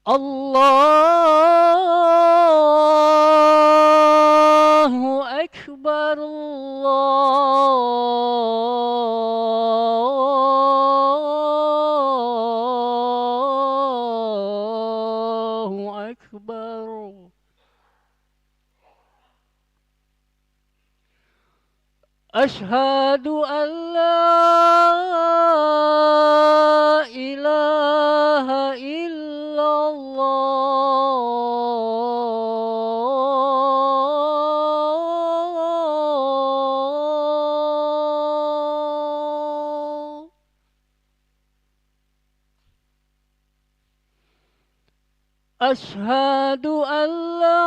Allahu Akbar, Allahu Akbar. Ashhadu an la ilaha illallah. Ashhadu an la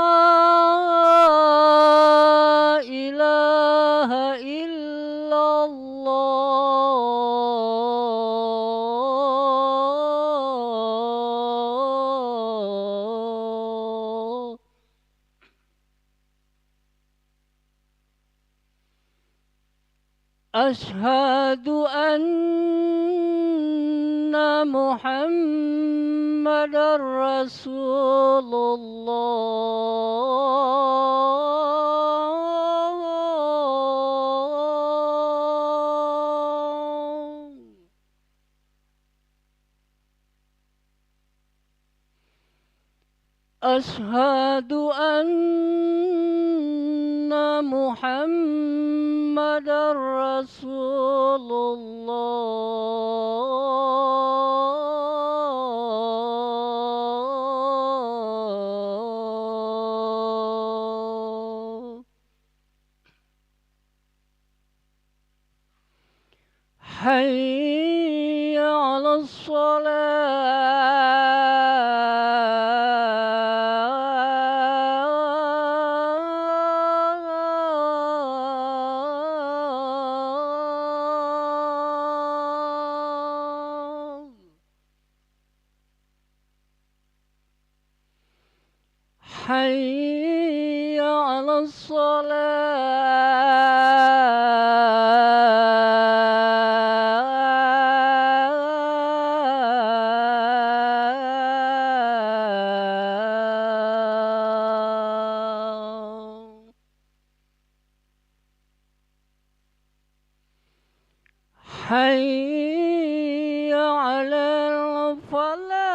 ilaha illallah. Ashhadu anna Muhammadar Rasulullah. Ashhadu anna Muhammadar Rasulullah. Hayya 'alas shalah. Hayya 'alas shalah. Hayya 'alal falah.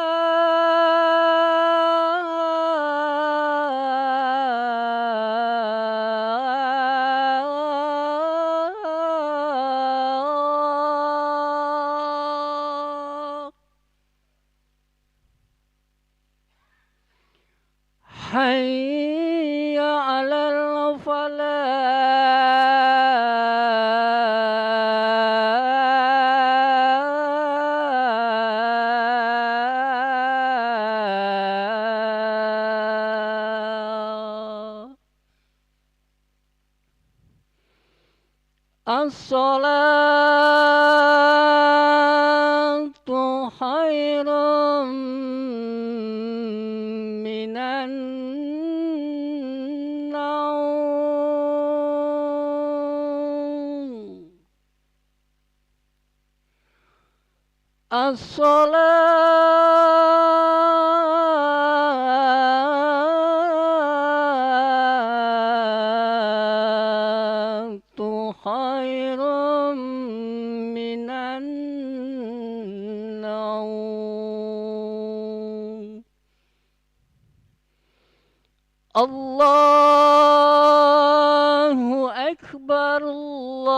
Hayya 'alal falah. As-salatu khairum minan naum. As-salatu khairum minan naum. Allahu Akbar, Allahu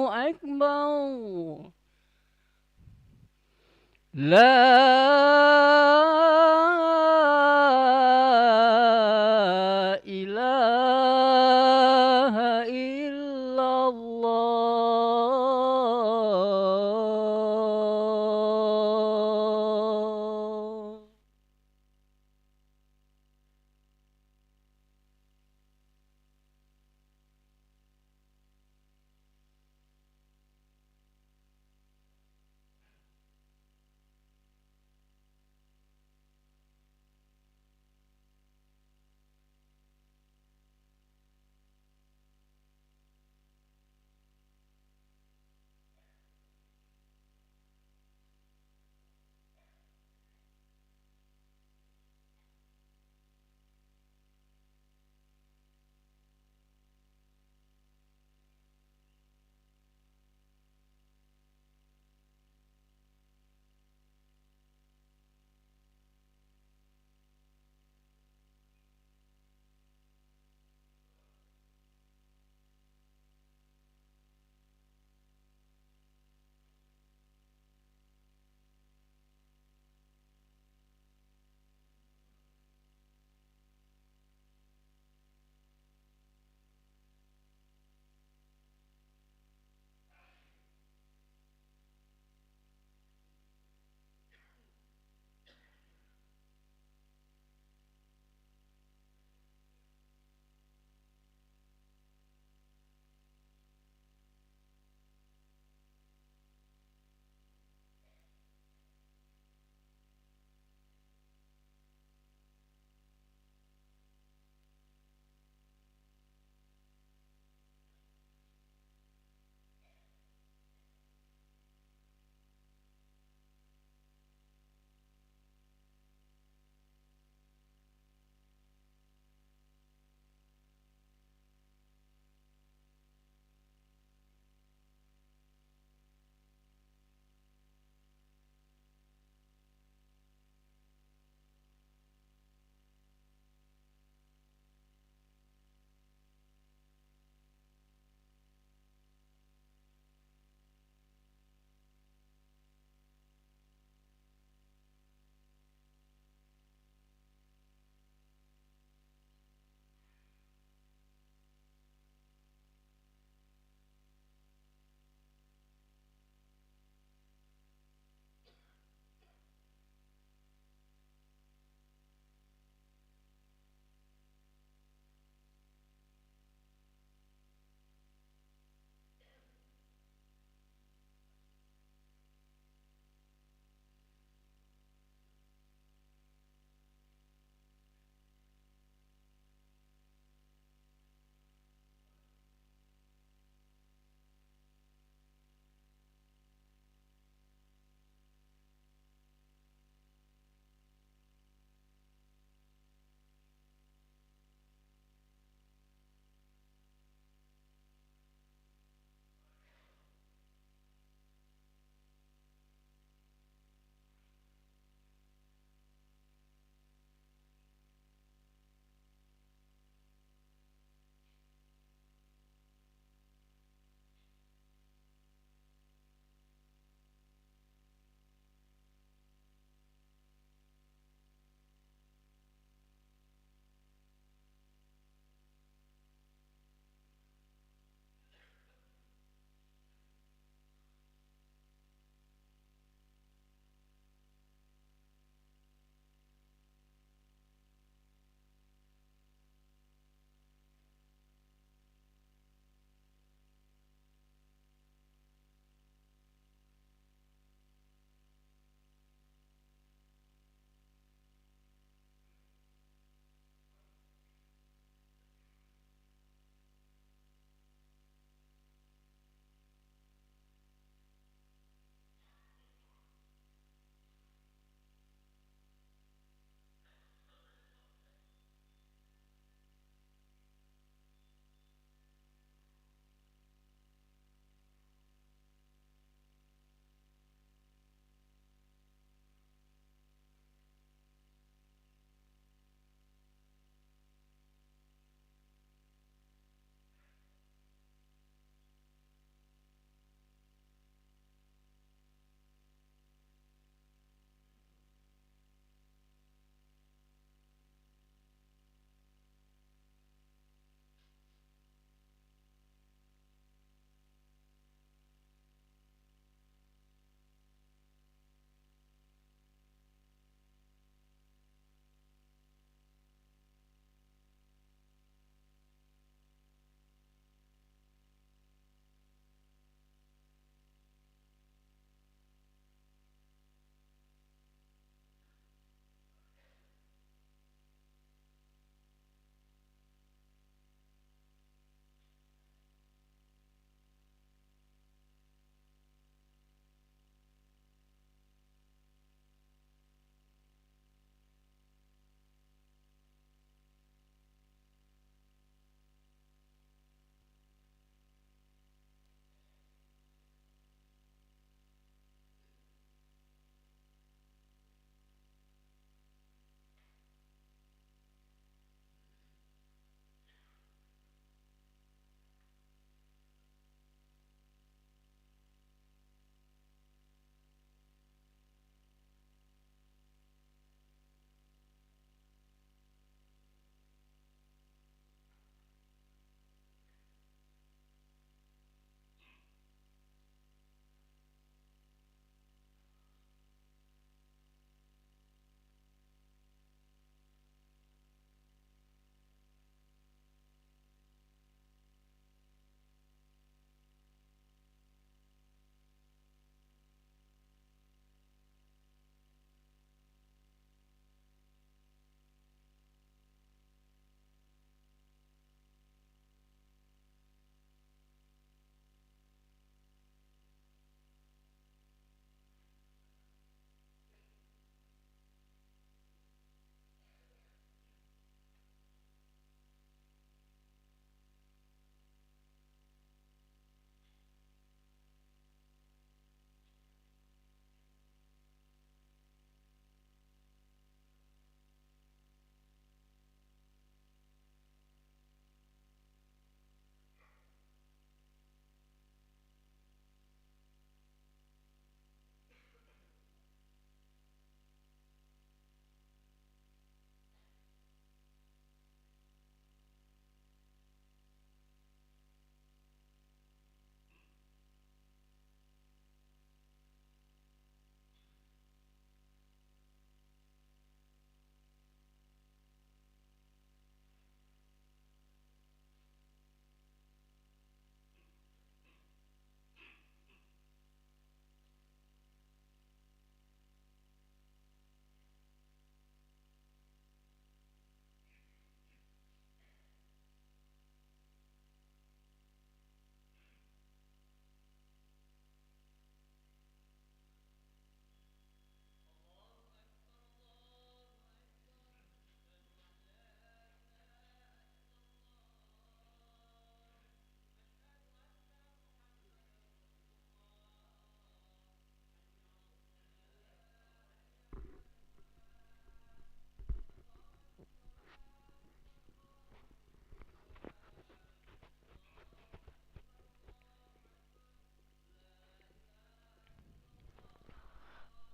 Akbar. La ilaha illallah.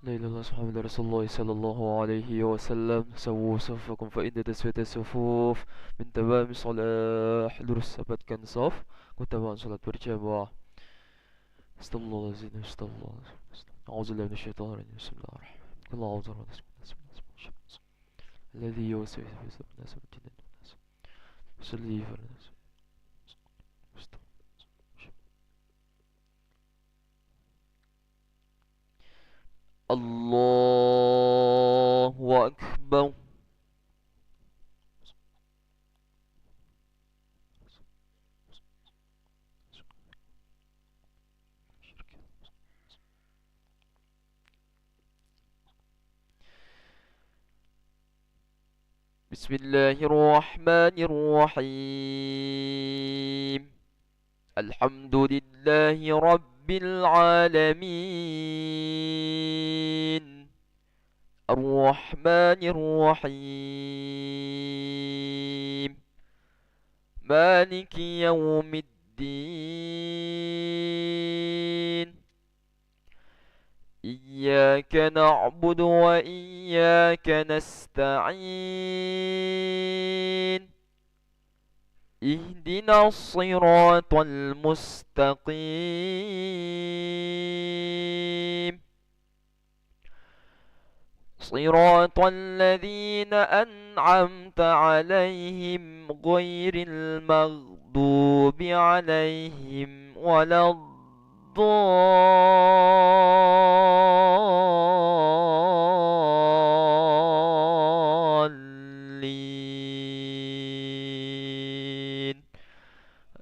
لا إله إلا الله محمد رسول الله صلى الله عليه وسلم. سووا صفكم فإن تسوية الصفوف من تمام الصلاح. Lurus rapatkan saf, keutamaan salat berjamaah. Astagfirullahaladzim, astagfirullahaladzim. A'udzubillahi minasyaitonir rajim. Bismillahirrahmanirrahim. Qul a'udzu birabbil nas. Alladzi yuwaswisu fi sudurin nas min jinnati wan nas. Salli ala nas. Allahu Akbar. Bismillahirrahmanirrahim. Alhamdulillahi Rabbil Alamin. Ar-Rahmanir Rahim. Maliki Yawmiddin. Iyyaka na'budu wa iyyaka nasta'in. اهدنا الصراط المستقيم صراط الذين أنعمت عليهم غير المغضوب عليهم ولا الضالين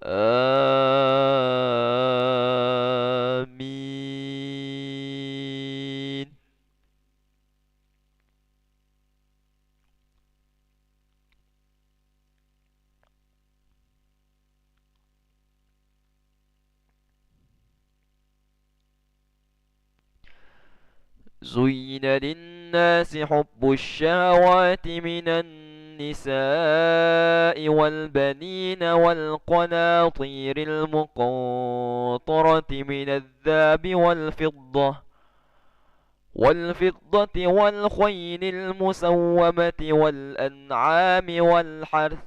آمين. زين للناس حب الشهوات من النساء والبنين والقناطير المقنطرة من الذهب والفضة والخيل المسومة والأنعام والحرث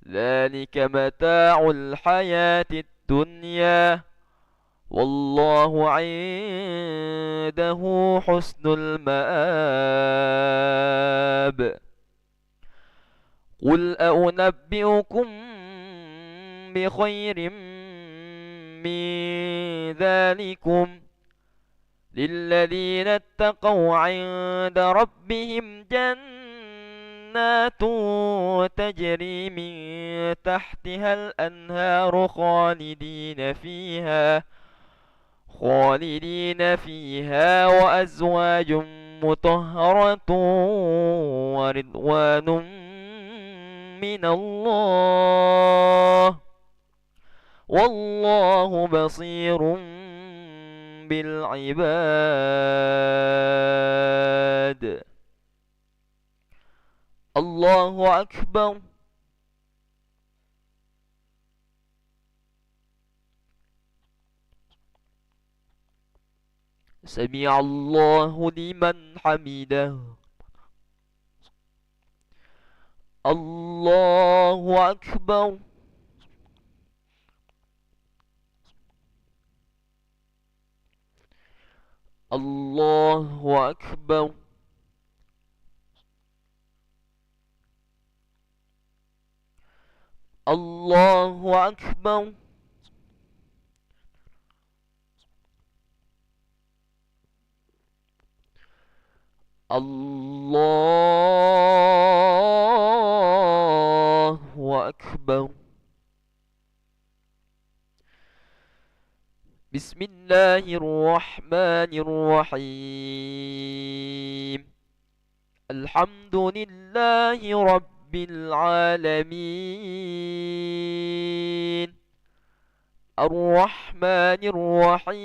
ذلك متاع الحياة الدنيا والله عنده حسن المآب. قل أنبئكم بخير من ذلكم للذين اتقوا عند ربهم جنات تجري من تحتها الأنهار خالدين فيها وأزواج مطهرة ورضوان من الله والله بصير بالعباد. الله أكبر. سمع الله لمن حمده. الله أكبر. الله أكبر. الله أكبر. الله أكبر. بسم الله الرحمن الرحيم. الحمد لله رب العالمين. الرحمن الرحيم.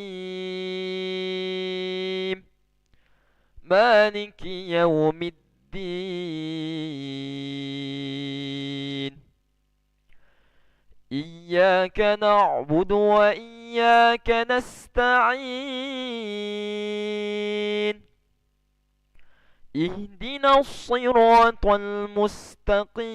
مالك يوم الدين. إياك نعبد وإياك وإياك نستعين اهدنا الصراط المستقيم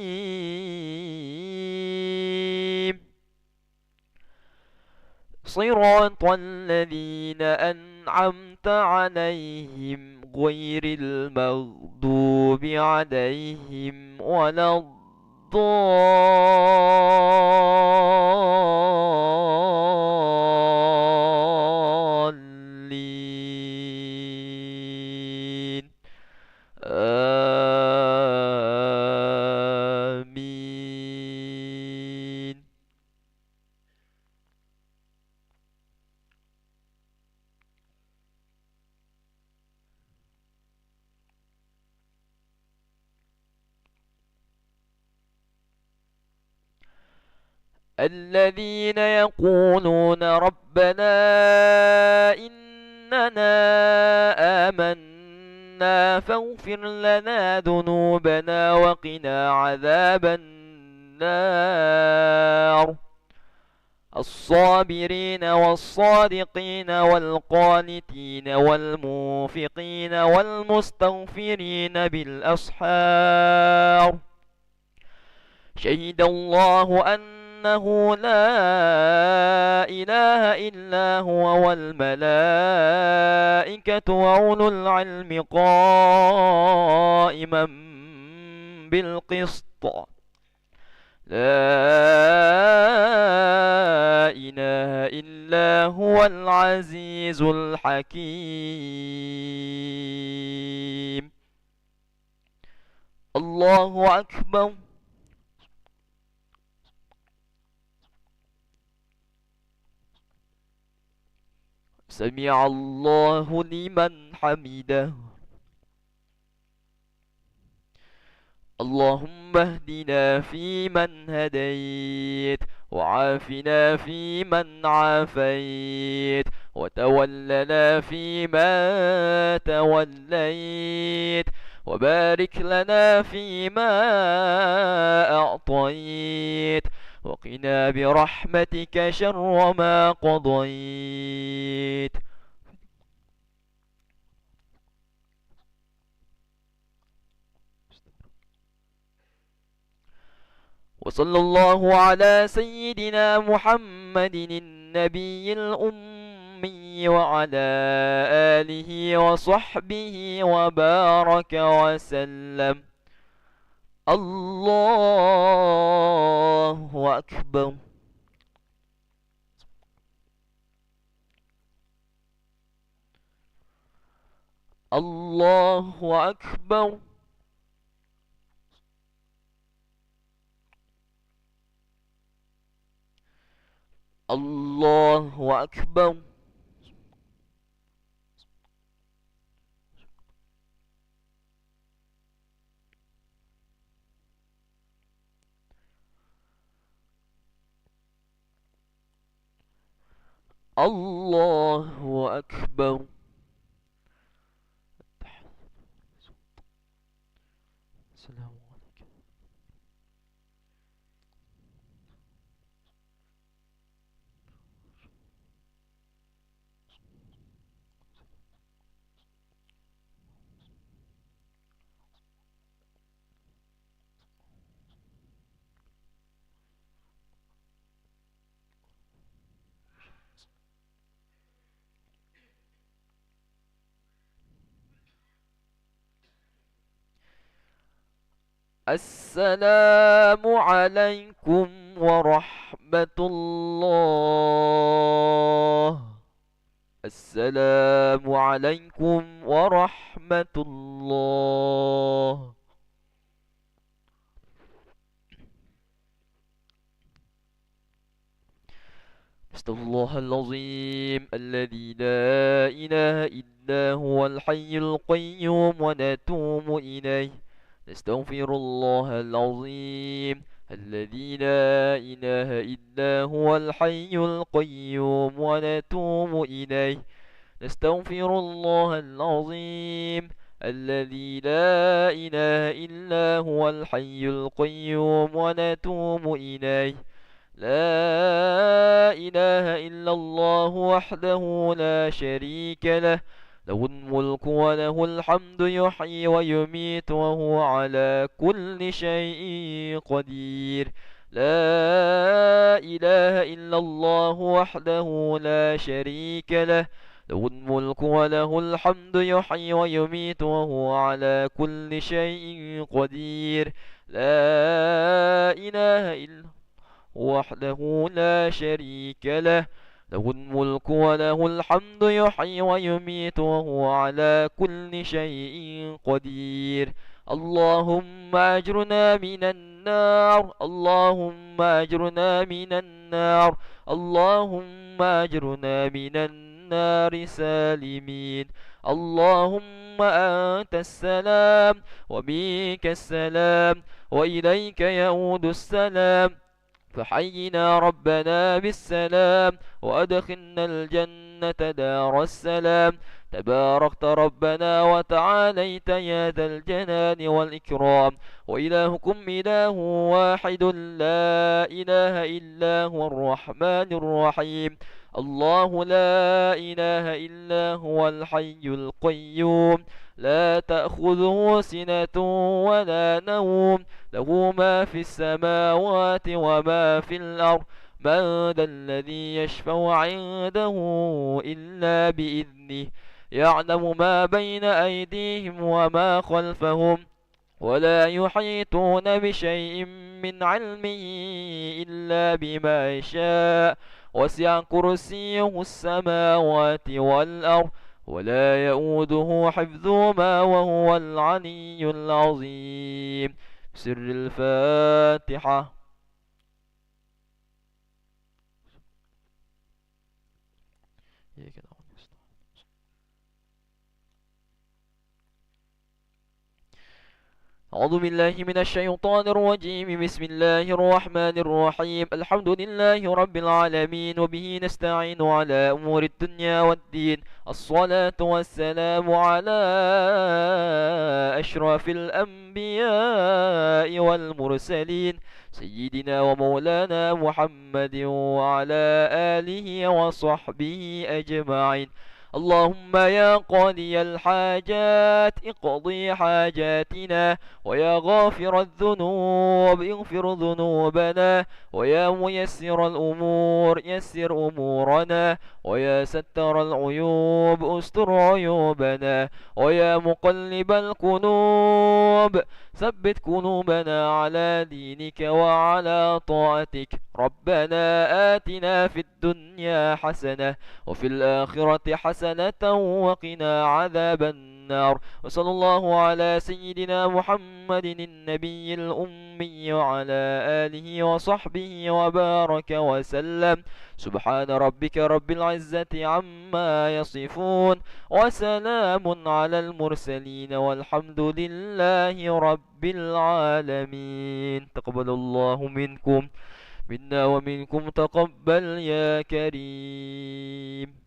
صراط الذين أنعمت عليهم غير المغضوب عليهم ولا الضالين آمين. الذين يقولون ربنا إننا آمنا فاغفر لنا ذنوبنا وقنا عذاب النار الصابرين والصادقين والقانتين والمنفقين والمستغفرين بالأسحار شهد الله أنه لا إله إلا هو والملائكة وأولو العلم قائما بالقسط لا إله إلا هو العزيز الحكيم. الله أكبر. سمع الله لمن حمده. اللهم اهدنا فيمن هديت وعافنا فيمن عافيت وتولنا فيما توليت وبارك لنا فيما أعطيت وقنا برحمتك شر ما قضيت. وصلى الله على سيدنا محمد النبي الأمي وعلى آله وصحبه وبارك وسلم. الله أكبر. الله أكبر. الله أكبر. الله أكبر. السلام عليكم. السلام عليكم ورحمة الله. السلام عليكم ورحمة الله. استغفر الله العظيم الذي لا إله إلا هو الحي القيوم ونتوب إليه. نستغفر الله العظيم الذي لا إله إلا هو الحي القيوم ونتوب إليه. نستغفر الله العظيم الذي لا إله إلا هو الحي القيوم ونتوب إليه. لا إله إلا الله وحده لا شريك له، له الملك وله الحمد يحيي ويميت وهو على كل شيء قدير. لا إله إلا الله وحده لا شريك له، له الملك وله الحمد يحيي ويميت وهو على كل شيء قدير. لا إله إلا وحده لا شريك له، له الملك وله الحمد يحيي ويميت وهو على كل شيء قدير. اللهم أجرنا من النار، اللهم أجرنا من النار، اللهم أجرنا من النار سالمين. اللهم أنت السلام ومنك السلام وإليك يعود السلام، فحينا ربنا بالسلام وأدخلنا الجنة دار السلام. تباركت ربنا وتعاليت يا ذا الجلال والإكرام. وإلهكم إله واحد لا إله إلا هو الرحمن الرحيم. الله لا إله إلا هو الحي القيوم، لا تأخذه سنة ولا نوم، له ما في السماوات وما في الأرض. من ذا الذي يشفع عنده إلا بإذنه، يعلم ما بين أيديهم وما خلفهم، ولا يحيطون بشيء من علمه إلا بما يشاء. وسع كرسيه السماوات والأرض، ولا يؤوده حفظهما وهو العلي العظيم. سر الفاتحة. أعوذ بالله من الشيطان الرجيم. بسم الله الرحمن الرحيم. الحمد لله رب العالمين، وبه نستعين على أمور الدنيا والدين. الصلاة والسلام على أشرف الأنبياء والمرسلين، سيدنا ومولانا محمد وعلى آله وصحبه أجمعين. اللهم يا قاضي الحاجات اقضي حاجاتنا، ويا غافر الذنوب اغفر ذنوبنا، ويا ميسر الأمور يسر أمورنا، ويا ستر العيوب استر عيوبنا، ويا مقلب القلوب ثبت قلوبنا على دينك وعلى طاعتك. ربنا آتنا في الدنيا حسنة وفي الآخرة حسنة وقنا عذاب النار. وصلى الله على سيدنا محمد النبي الأمي وعلى آله وصحبه وبارك وسلم. سبحان ربك رب العزة عما يصفون، وسلام على المرسلين، والحمد لله رب العالمين. تقبل الله منكم منا ومنكم، تقبل يا كريم.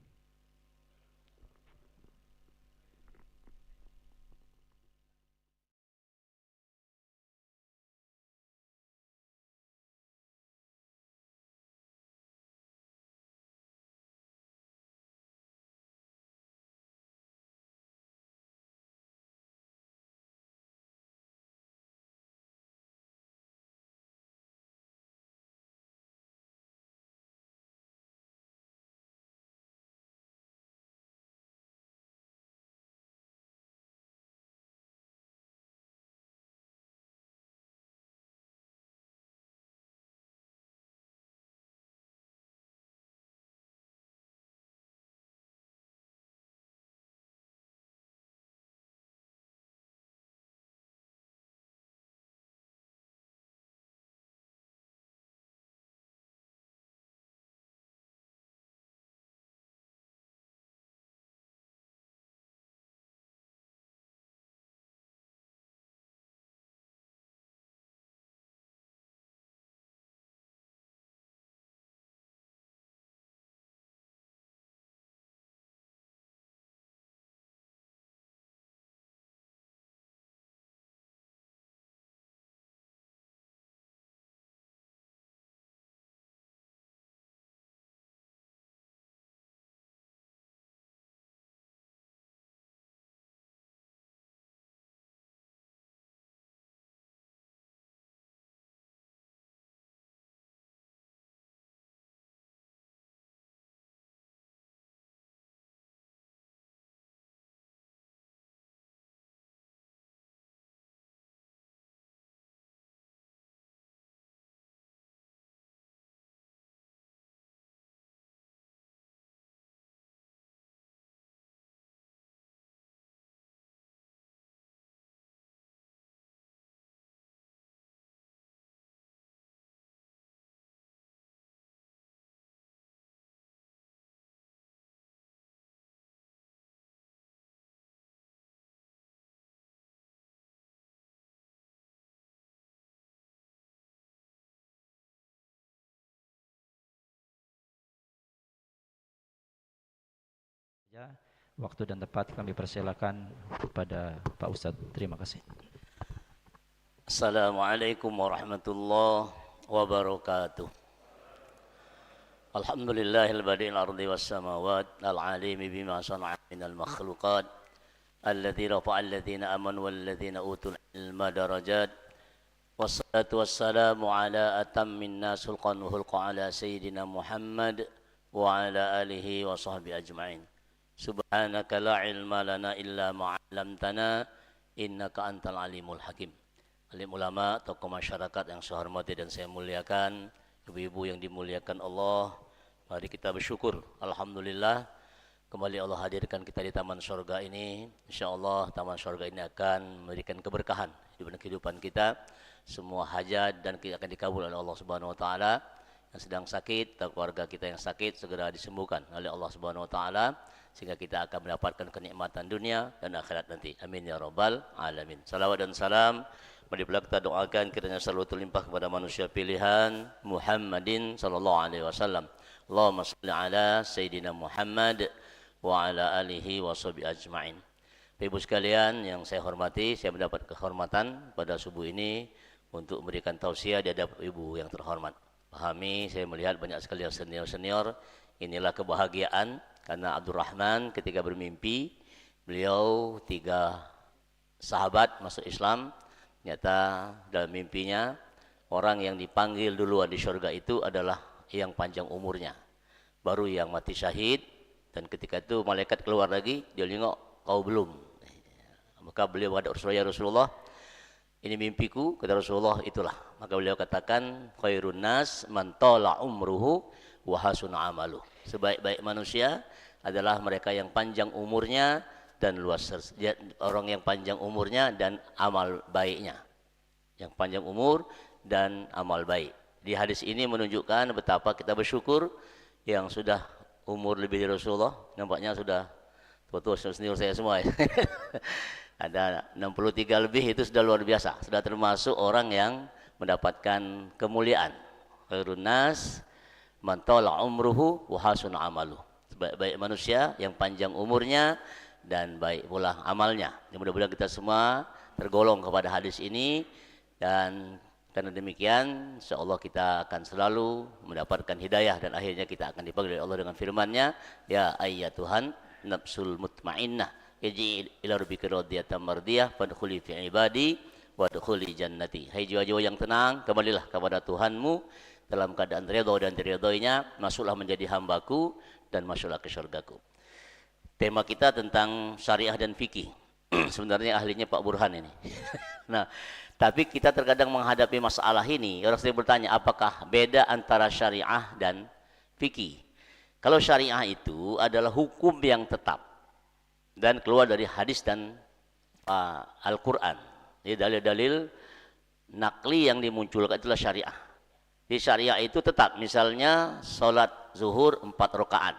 Ya, waktu dan tempat kami persilakan kepada Pak Ustadz. Terima kasih. Assalamualaikum warahmatullahi wabarakatuh. Alhamdulillahil badi'il ardi was samawat al-alimi bima sana'a minal makhluqat alladzi rafa'a alladhina amanu walladzina utul ilma darajat wassalatu wassalamu ala atammin nas hulqan wa hulqa ala sayyidina Muhammad wa ala alihi wa sahbihi ajma'in. Subhanaka la ilma lana illa ma 'allamtana innaka antal alimul hakim. Alim ulama, tokoh masyarakat yang saya hormati dan saya muliakan, ibu-ibu yang dimuliakan Allah, mari kita bersyukur. Alhamdulillah, kembali Allah hadirkan kita di taman surga ini. InsyaAllah taman surga ini akan memberikan keberkahan di kehidupan kita. Semua hajat dan akan dikabul oleh Allah Subhanahu Wa Taala. Yang sedang sakit, atau keluarga kita yang sakit segera disembuhkan oleh Allah Subhanahu Wa Taala, sehingga kita akan mendapatkan kenikmatan dunia dan akhirat nanti. Amin ya rabbal alamin. Salawat dan salam mari pula kita doakan kiranya selalu terlimpah kepada manusia pilihan Muhammadin sallallahu alaihi wasallam. Allahumma shalli ala sayyidina Muhammad wa ala alihi wa sahbihi ajma'in. Ibu sekalian yang saya hormati, saya mendapat kehormatan pada subuh ini untuk memberikan tausiah di hadapan ibu yang terhormat. Pahami, saya melihat banyak sekali yang senior-senior. Inilah kebahagiaan karena Abdurrahman ketika bermimpi, beliau 3 sahabat masuk Islam. Ternyata dalam mimpinya orang yang dipanggil duluan di surga itu adalah yang panjang umurnya, baru yang mati syahid. Dan ketika itu malaikat keluar lagi, dia nengok, kau belum. Maka beliau menghadap Rasulullah, ya Rasulullah, ini mimpiku, kata Rasulullah, itulah. Maka beliau katakan, khairun nas man tala umruhu wa hasuna amaluh. Sebaik-baik manusia adalah mereka yang panjang umurnya dan luas, orang yang panjang umurnya dan amal baiknya. Yang panjang umur dan amal baik. Di hadis ini menunjukkan betapa kita bersyukur yang sudah umur lebih dari Rasulullah. Nampaknya sudah tua-tua senior saya semua ya. Ada 63 lebih, itu sudah luar biasa. Sudah termasuk orang yang mendapatkan kemuliaan. Khairun nas man tala umruhu wa hasuna amaluh. Sebaik-baik manusia yang panjang umurnya dan baik pula amalnya. Mudah-mudahan kita semua tergolong kepada hadis ini, dan karena demikian insyaallah kita akan selalu mendapatkan hidayah dan akhirnya kita akan dipanggil oleh Allah dengan firman-Nya, ya ayyatuhan nafsul mutmainnah iji ila rabbika radiyatan mardiyah fadkhuli fi ibadi wadkhuli jannati. Hai jiwa-jiwa yang tenang, kembalilah kepada Tuhanmu dalam keadaan ridha dan diridhoinya, masuklah menjadi hambaku dan masuklah ke surgaku. Tema kita tentang syariah dan fikih. Sebenarnya ahlinya Pak Burhan ini. Nah, tapi kita terkadang menghadapi masalah ini, orang sering bertanya, apakah beda antara syariah dan fikih? Kalau syariah itu adalah hukum yang tetap dan keluar dari hadis dan Al-Quran. Jadi dalil-dalil nakli yang dimunculkan itulah syariah. Di syariah itu tetap, misalnya sholat zuhur 4 rakaat.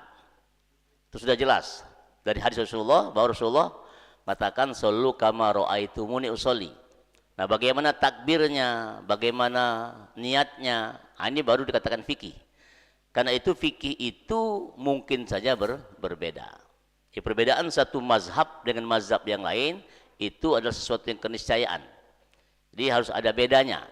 Itu sudah jelas dari hadis Rasulullah, bahwa Rasulullah katakan sallu kama ra'aitumuni usolli. Nah, bagaimana takbirnya, bagaimana niatnya, ini baru dikatakan fikih. Karena itu fikih itu mungkin saja berbeda. Perbedaan satu mazhab dengan mazhab yang lain itu adalah sesuatu yang keniscayaan. Jadi harus ada bedanya.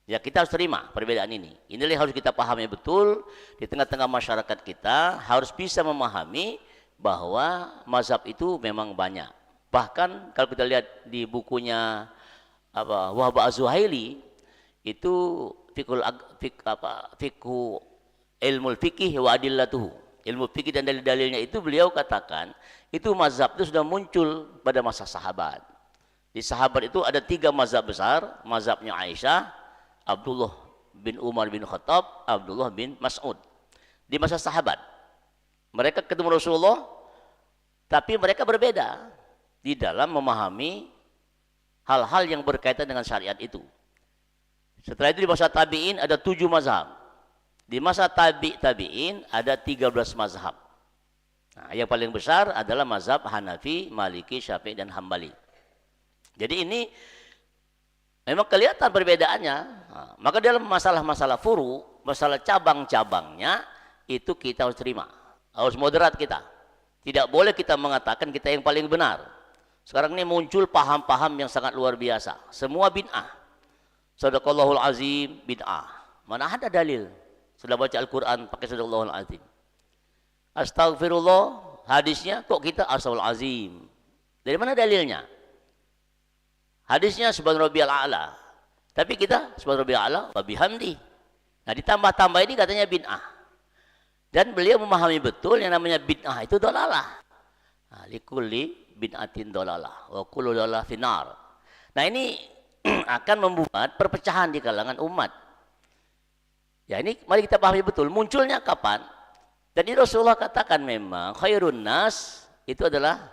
Ya, kita harus terima perbedaan ini. Inilah yang harus kita pahami betul di tengah-tengah masyarakat kita, harus bisa memahami bahwa mazhab itu memang banyak. Bahkan kalau kita lihat di bukunya Wahab Az-Zuhaili, itu fikhu ilmu fikih wa adillatuhu, ilmu fikih dan dalil-dalilnya itu beliau katakan itu mazhab itu sudah muncul pada masa sahabat. Di sahabat itu ada 3 mazhab besar, mazhabnya Aisyah, Abdullah bin Umar bin Khattab, Abdullah bin Mas'ud. Di masa sahabat mereka ketemu Rasulullah, tapi mereka berbeda di dalam memahami hal-hal yang berkaitan dengan syariat itu. Setelah itu di masa tabi'in ada 7 mazhab. Di masa tabi'in ada 13 mazhab. Nah, yang paling besar adalah mazhab Hanafi, Maliki, Syafi'i, dan Hambali. Jadi ini memang kelihatan perbedaannya. Nah, maka dalam masalah-masalah furu, masalah cabang-cabangnya, itu kita harus terima. Harus moderat kita. Tidak boleh kita mengatakan kita yang paling benar. Sekarang ini muncul paham-paham yang sangat luar biasa. Semua bid'ah. Sadaqallahul azim, bid'ah. Mana ada dalil? Sudah baca Al-Quran pakai sadaqallahul azim. Astagfirullah, hadisnya kok kita astagfirul azim. Dari mana dalilnya? Hadisnya subhana rabbiyal a'la. Tapi kita subhana rabbiyal a'la wa bihamdi. Nah, ditambah-tambah ini katanya bid'ah. Dan beliau memahami betul yang namanya bid'ah itu dolalah. Nah, likulli bid'atin dolalah wa kullu dolalah finar. Nah, ini akan membuat perpecahan di kalangan umat. Ya, ini mari kita pahami betul munculnya kapan. Jadi Rasulullah katakan memang khairun nas itu adalah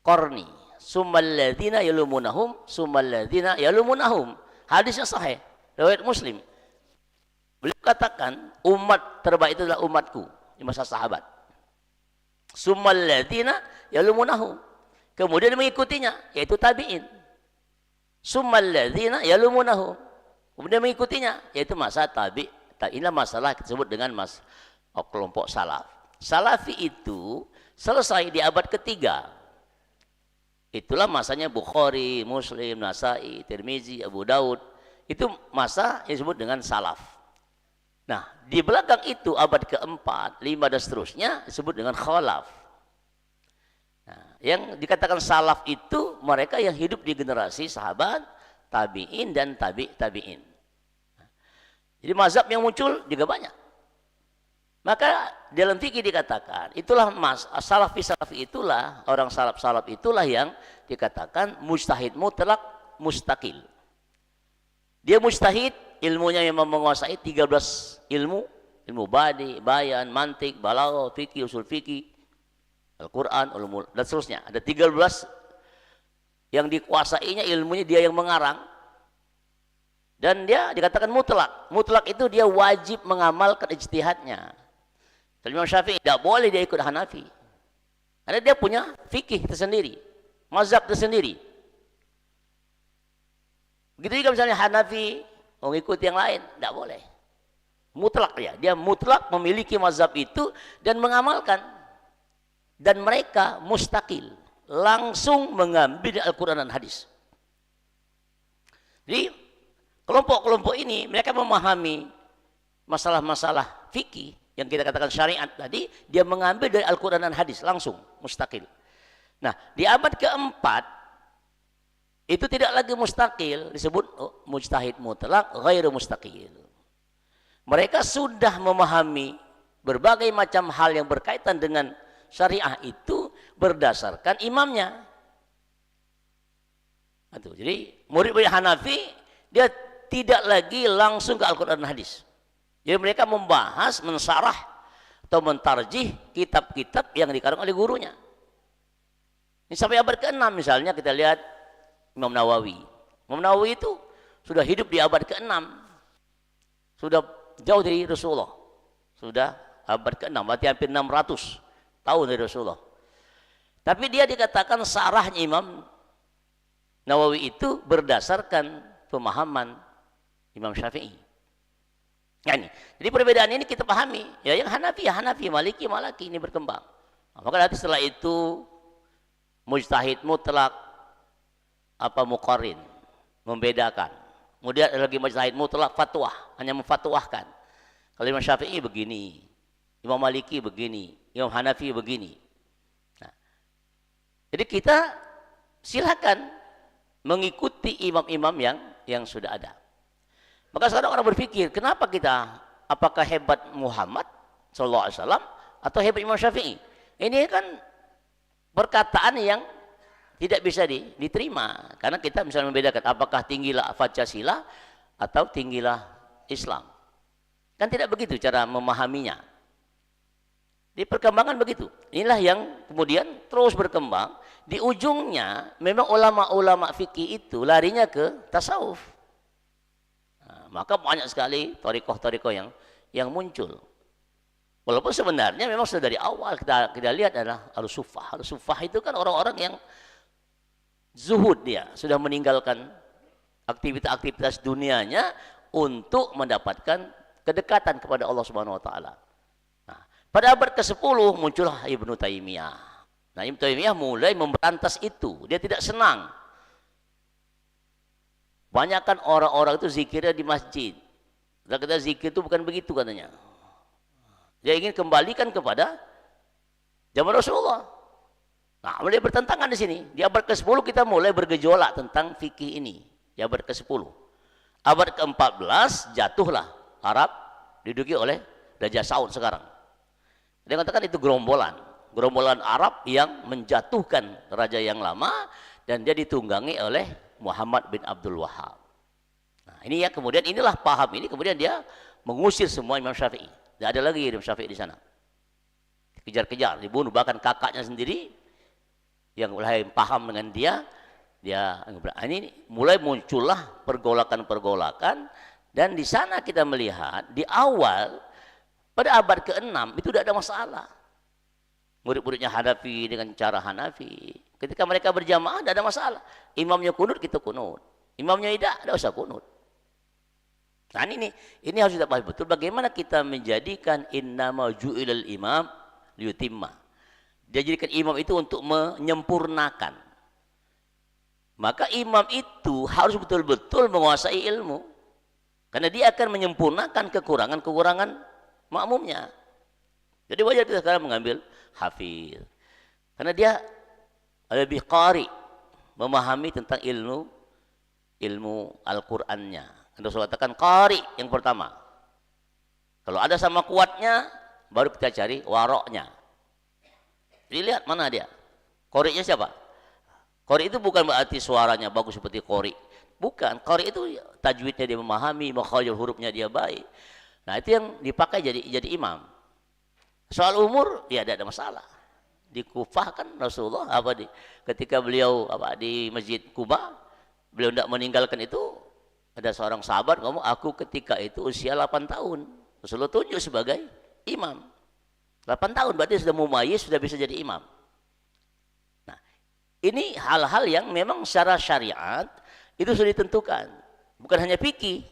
qarni, summal ladzina yalumunahum, summal ladzina yalumunahum. Hadisnya sahih, riwayat Muslim. Beliau katakan umat terbaik itu adalah umatku di masa sahabat. Summal ladzina yalumunahum. Kemudian mengikutinya yaitu tabi'in. Summal ladzina yalumunahum. Kemudian mengikutinya yaitu masa tabi'. Inilah masalah disebut dengan kelompok salaf. Salafi itu selesai di abad ketiga. Itulah masanya Bukhari, Muslim, Nasai, Tirmizi, Abu Daud. Itu masa yang disebut dengan salaf. Nah, di belakang itu abad keempat, lima dan seterusnya disebut dengan khalaf. Nah, yang dikatakan salaf itu mereka yang hidup di generasi sahabat, tabi'in dan tabi'in. Jadi mazhab yang muncul juga banyak. Maka dalam fikih dikatakan, itulah salafi itulah, orang salaf itulah yang dikatakan mujtahid mutlak mustaqil. Dia mujtahid, ilmunya memang menguasai 13 ilmu badi, bayan, mantik, balaghah, fikih, usul fikih, Al-Quran, ulumul, dan seterusnya. Ada 13 yang dikuasainya, ilmunya dia yang mengarang. Dan dia dikatakan mutlak. Mutlak itu dia wajib mengamalkan ijtihadnya. Kalau Imam Syafi'i tidak boleh dia ikut Hanafi. Karena dia punya fikih tersendiri, mazhab tersendiri. Begitu juga misalnya Hanafi mengikuti yang lain, tidak boleh. Mutlak dia mutlak memiliki mazhab itu dan mengamalkan. Dan mereka mustaqil, langsung mengambil Al-Quran dan hadis. Jadi kelompok-kelompok ini mereka memahami masalah-masalah fikih yang kita katakan syariat tadi, dia mengambil dari Al-Quran dan hadis langsung mustaqil. Nah, di abad keempat itu tidak lagi mustaqil, disebut mujtahid mutlak ghairu mustaqil. Mereka sudah memahami berbagai macam hal yang berkaitan dengan syariah itu berdasarkan imamnya. Jadi murid-murid Hanafi dia tidak lagi langsung ke Al-Quran dan hadis. Jadi mereka membahas, mensarah atau mentarjih kitab-kitab yang dikarang oleh gurunya. Ini sampai abad ke-6 misalnya kita lihat Imam Nawawi. Imam Nawawi itu sudah hidup di abad ke-6. Sudah jauh dari Rasulullah. Sudah abad ke-6, berarti hampir 600 tahun dari Rasulullah. Tapi dia dikatakan sarahnya Imam Nawawi itu berdasarkan pemahaman Imam Syafi'i. Jadi perbedaan ini kita pahami. Ya, yang Hanafi, Maliki, Malaki ini berkembang. Nah, maka nanti setelah itu mujtahid mutlak muqarrin, membedakan. Kemudian ada lagi mujtahid mutlak fatwa, hanya memfatwahkan. Kalau Imam Syafi'i begini, Imam Maliki begini, Imam Hanafi begini. Nah, jadi kita silakan mengikuti imam-imam yang sudah ada. Maka sekarang orang berpikir, kenapa kita, apakah hebat Muhammad SAW atau hebat Imam Syafi'i? Ini kan perkataan yang tidak bisa diterima. Karena kita misalnya membedakan, apakah tinggilah Pancasila atau tinggilah Islam. Kan tidak begitu cara memahaminya. Di perkembangan begitu. Inilah yang kemudian terus berkembang. Di ujungnya, memang ulama-ulama fikih itu larinya ke tasawuf. Maka banyak sekali thariqah-thariqah yang muncul. Walaupun sebenarnya memang sudah dari awal kita lihat adalah al-sufah. Al-sufah itu kan orang-orang yang zuhud, dia sudah meninggalkan aktivitas dunianya untuk mendapatkan kedekatan kepada Allah Subhanahu wa taala. Nah, Pada abad ke-10 muncullah Ibnu Taimiyah. Nah, Ibnu Taimiyah mulai memberantas itu. Dia tidak senang. Banyakkan orang-orang itu zikirnya di masjid. Dan kata zikir itu bukan begitu katanya. Dia ingin kembalikan kepada zaman Rasulullah. Nah, mulai bertentangan di sini. Di abad ke-10 kita mulai bergejolak tentang fikih ini. Di abad ke-10. Abad ke-14 jatuhlah Arab diduduki oleh Raja Saud sekarang. Dia katakan itu gerombolan Arab yang menjatuhkan raja yang lama dan dia ditunggangi oleh Muhammad bin Abdul Wahab. Nah, ini ya kemudian inilah paham ini kemudian dia mengusir semua Imam Syafi'i. Tidak ada lagi Imam Syafi'i di sana. Kejar-kejar, dibunuh, bahkan kakaknya sendiri yang mulai paham dengan dia ini mulai muncullah pergolakan-pergolakan dan di sana kita melihat di awal pada abad ke-6 itu tidak ada masalah. Murid-muridnya Hanafi dengan cara Hanafi. Ketika mereka berjamaah tidak ada masalah. Imamnya kunut, kita kunut. Imamnya tidak usah kunut. Nah ini harus kita pahami betul bagaimana kita menjadikan innama ju'ilal imam liyutimma. Dia jadikan imam itu untuk menyempurnakan. Maka imam itu harus betul-betul menguasai ilmu. Karena dia akan menyempurnakan kekurangan-kekurangan makmumnya. Jadi wajar kita sekarang mengambil hafiz. Karena dia lebih qari, memahami tentang ilmu Al-Qur'annya. Rasul katakan qari yang pertama. Kalau ada sama kuatnya, baru kita cari waroknya. Dilihat mana dia. Qari'nya siapa? Qari itu bukan berarti suaranya bagus seperti qari. Bukan. Qari itu tajwidnya dia memahami, makharijul hurufnya dia baik. Nah, itu yang dipakai jadi imam. Soal umur ya tidak ada masalah. Di Kufah kan Rasulullah ketika beliau di Masjid Kuba, beliau tidak meninggalkan itu, ada seorang sahabat ngomong, aku ketika itu usia 8 tahun. Rasulullah tunjuk sebagai imam. 8 tahun berarti sudah mumayyiz, sudah bisa jadi imam. Nah, ini hal-hal yang memang secara syariat itu sudah ditentukan. Bukan hanya fikih.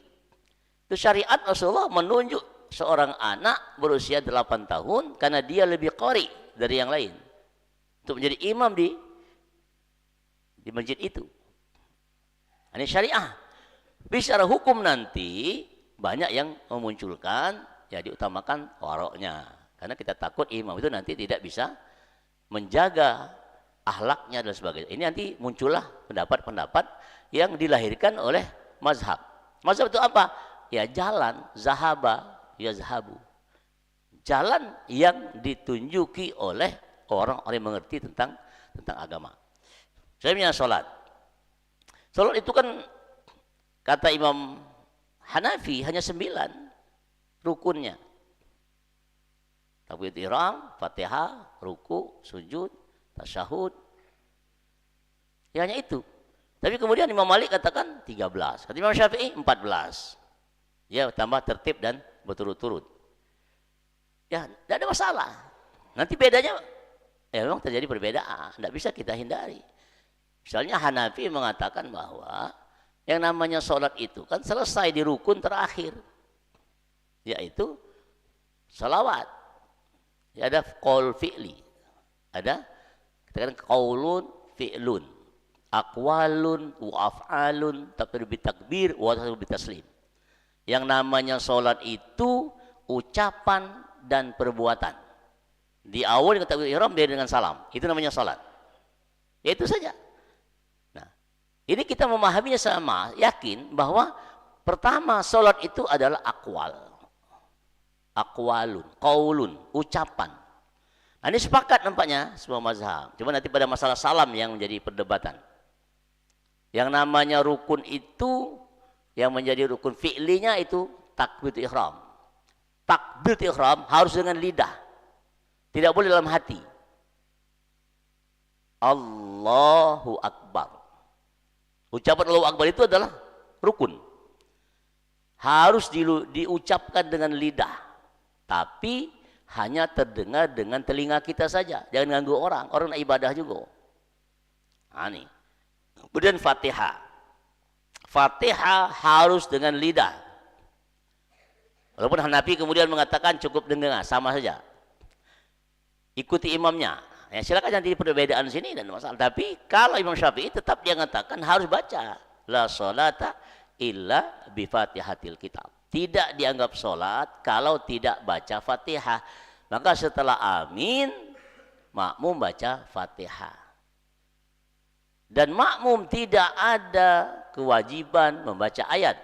Itu syariat Rasulullah menunjuk seorang anak berusia 8 tahun karena dia lebih qari dari yang lain untuk menjadi imam di masjid itu. Ini syariah. Bicara hukum nanti banyak yang memunculkan ya diutamakan waroknya karena kita takut imam itu nanti tidak bisa menjaga akhlaknya dan sebagainya. Ini nanti muncullah pendapat-pendapat yang dilahirkan oleh mazhab. Mazhab itu apa? Ya jalan zahaba yazhabu. Jalan yang ditunjuki oleh orang-orang yang mengerti tentang agama. Saya punya sholat. Sholat itu kan kata Imam Hanafi hanya 9 rukunnya. Takbiratul ihram, Fatihah, ruku, sujud, tasyahud. Ya hanya itu. Tapi kemudian Imam Malik katakan 13. Kata Imam Syafi'i 14. Ya tambah tertib dan berturut-turut. Ya tidak ada masalah. Nanti bedanya ya memang terjadi perbedaan. Tidak bisa kita hindari. Misalnya Hanafi mengatakan bahwa yang namanya sholat itu kan selesai di rukun terakhir. Yaitu salawat. Ya ada qaul fi'li. Ada katakan qaulun fi'lun. Aqwalun wa af'alun takbir bitakbir wa taslim. Yang namanya sholat itu ucapan dan perbuatan. Di awal kita takbir ihram beda dengan salam. Itu namanya sholat. Ya itu saja. Nah, ini kita memahaminya sama, yakin bahwa pertama sholat itu adalah aqwal. Aqwalun, qaulun, ucapan. Nah, ini sepakat nampaknya semua mazhab. Cuma nanti pada masalah salam yang menjadi perdebatan. Yang namanya rukun itu yang menjadi rukun fi'linya itu takbiratul ihram. Takbiratul ihram harus dengan lidah. Tidak boleh dalam hati. Allahu Akbar. Ucapan Allahu Akbar itu adalah rukun. Harus diucapkan dengan lidah. Tapi hanya terdengar dengan telinga kita saja. Jangan ganggu orang. Orang nak ibadah juga. Nah, ini. Kemudian Fatihah. Fatihah harus dengan lidah. Walaupun Hanafi kemudian mengatakan cukup dengar, sama saja. ikuti imamnya. Ya, silakan nanti perbedaan sini dan masalah. Tapi kalau Imam Syafi'i tetap dia mengatakan harus baca la sholata illa bi fatihatil kitab. Tidak dianggap sholat kalau tidak baca Fatihah. Maka setelah amin, makmum baca Fatihah. Dan makmum tidak ada kewajiban membaca ayat.